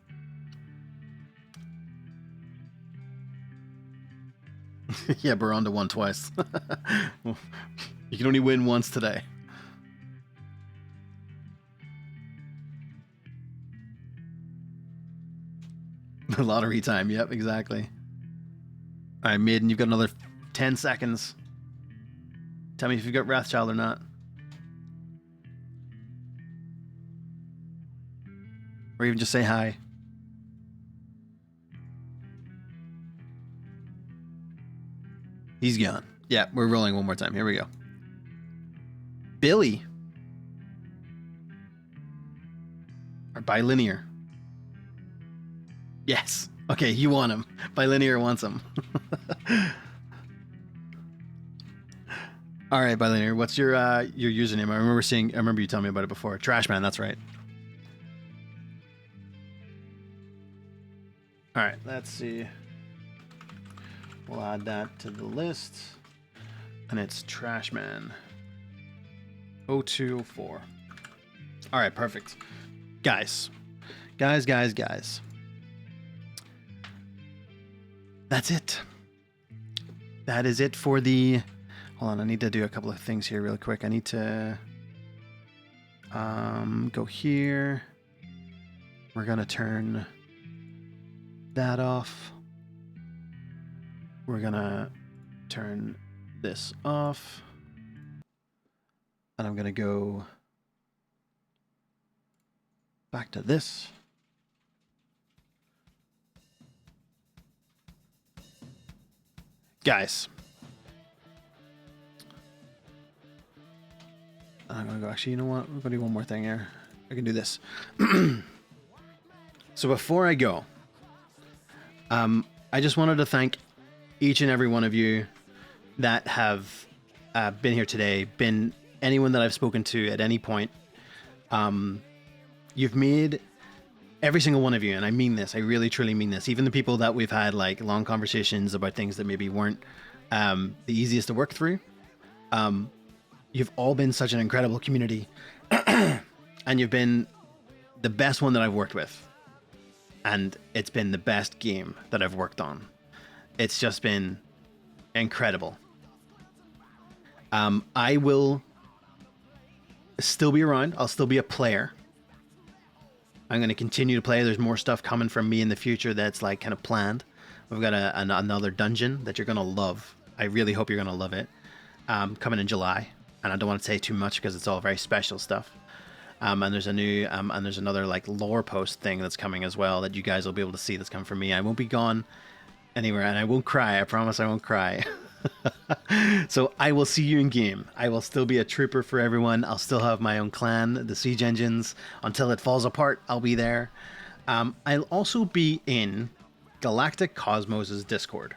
Yeah, Baronda won twice. Well, you can only win once today. The lottery time. Yep, exactly. All right, Maiden, you've got another 10 seconds. Tell me if you've got Wrathchild or not. Or even just say hi. He's gone. Yeah, we're rolling one more time. Here we go. Billy. Or Bilinear. Yes. Okay, you want him. Bilinear wants him. All right, Bilinear, what's your username? I remember you telling me about it before. Trashman, that's right. All right, let's see. We'll add that to the list. And it's Trashman 0204. All right, perfect. Guys. That's it. That is it for the... Hold on, I need to do a couple of things here real quick. I need to go here. We're going to turn that off. We're going to turn this off. And I'm going to go back to this. Guys. I'm going to go, actually, you know what? We're going to do one more thing here. I can do this. So before I go, I just wanted to thank each and every one of you that have been here today, been anyone that I've spoken to at any point. You've made every single one of you, and I mean this, I really truly mean this, even the people that we've had like long conversations about things that maybe weren't the easiest to work through. You've all been such an incredible community, and you've been the best one that I've worked with. And it's been the best game that I've worked on. It's just been incredible. I will still be around. I'll still be a player. I'm going to continue to play. There's more stuff coming from me in the future that's like kind of planned. We've got another dungeon that you're going to love. I really hope you're going to love it. Coming in July. And I don't want to say too much because it's all very special stuff. And there's a new, and there's another like lore post thing that's coming as well that you guys will be able to see that's coming from me. I won't be gone anywhere, and I won't cry. I promise I won't cry. So I will see you in game. I will still be a trooper for everyone. I'll still have my own clan, the Siege Engines. Until it falls apart, I'll be there. I'll also be in Galactic Cosmos' Discord.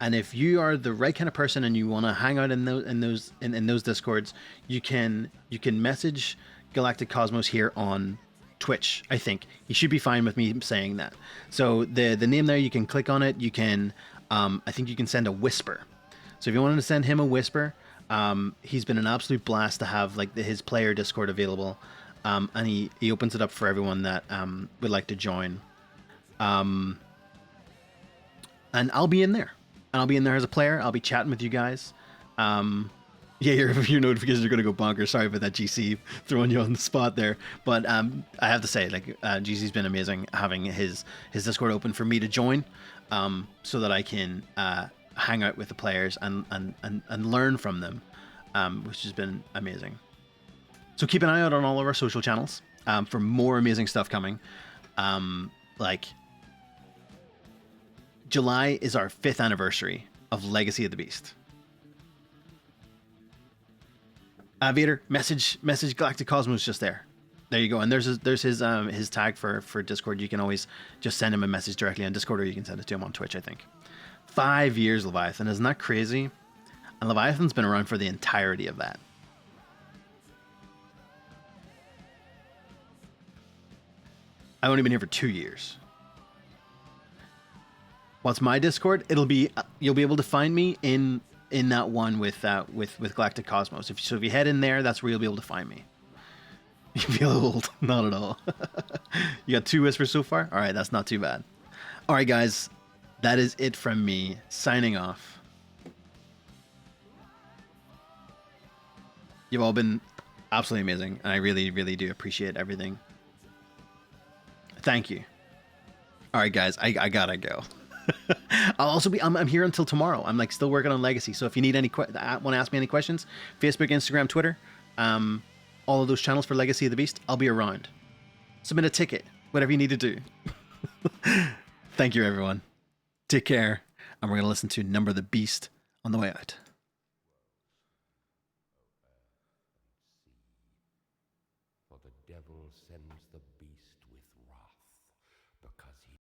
And if you are the right kind of person and you want to hang out in those discords, you can message Galactic Cosmos here on Twitch. I think he should be fine with me saying that. So the name there, you can click on it. You can I think you can send a whisper. So if you wanted to send him a whisper, he's been an absolute blast to have like his player Discord available, and he opens it up for everyone that would like to join. And I'll be in there. And I'll be in there as a player. I'll be chatting with you guys. Yeah, your notifications are going to go bonkers. Sorry about that, GC, throwing you on the spot there. But I have to say, like, GC's been amazing having his Discord open for me to join, so that I can hang out with the players and learn from them, which has been amazing. So keep an eye out on all of our social channels for more amazing stuff coming. Like, July is our 5th anniversary of Legacy of the Beast. Vader, message Galactic Cosmos just there. There you go. And there's his tag for Discord. You can always just send him a message directly on Discord, or you can send it to him on Twitch, I think. 5 years, Leviathan. Isn't that crazy? And Leviathan's been around for the entirety of that. I've only been here for 2 years. What's my Discord? It'll be you'll be able to find me in that one with Galactic Cosmos. If you head in there, that's where you'll be able to find me. You feel old? Not at all. You got 2 whispers so far? All right, that's not too bad. All right, guys, that is it from me. Signing off. You've all been absolutely amazing, and I really, really do appreciate everything. Thank you. All right, guys, I gotta go. I'll also be. I'm here until tomorrow. I'm like still working on Legacy. So if you need any want to ask me any questions, Facebook, Instagram, Twitter, all of those channels for Legacy of the Beast, I'll be around. Submit a ticket, whatever you need to do. Thank you, everyone. Take care, and we're gonna listen to Number the Beast on the way out.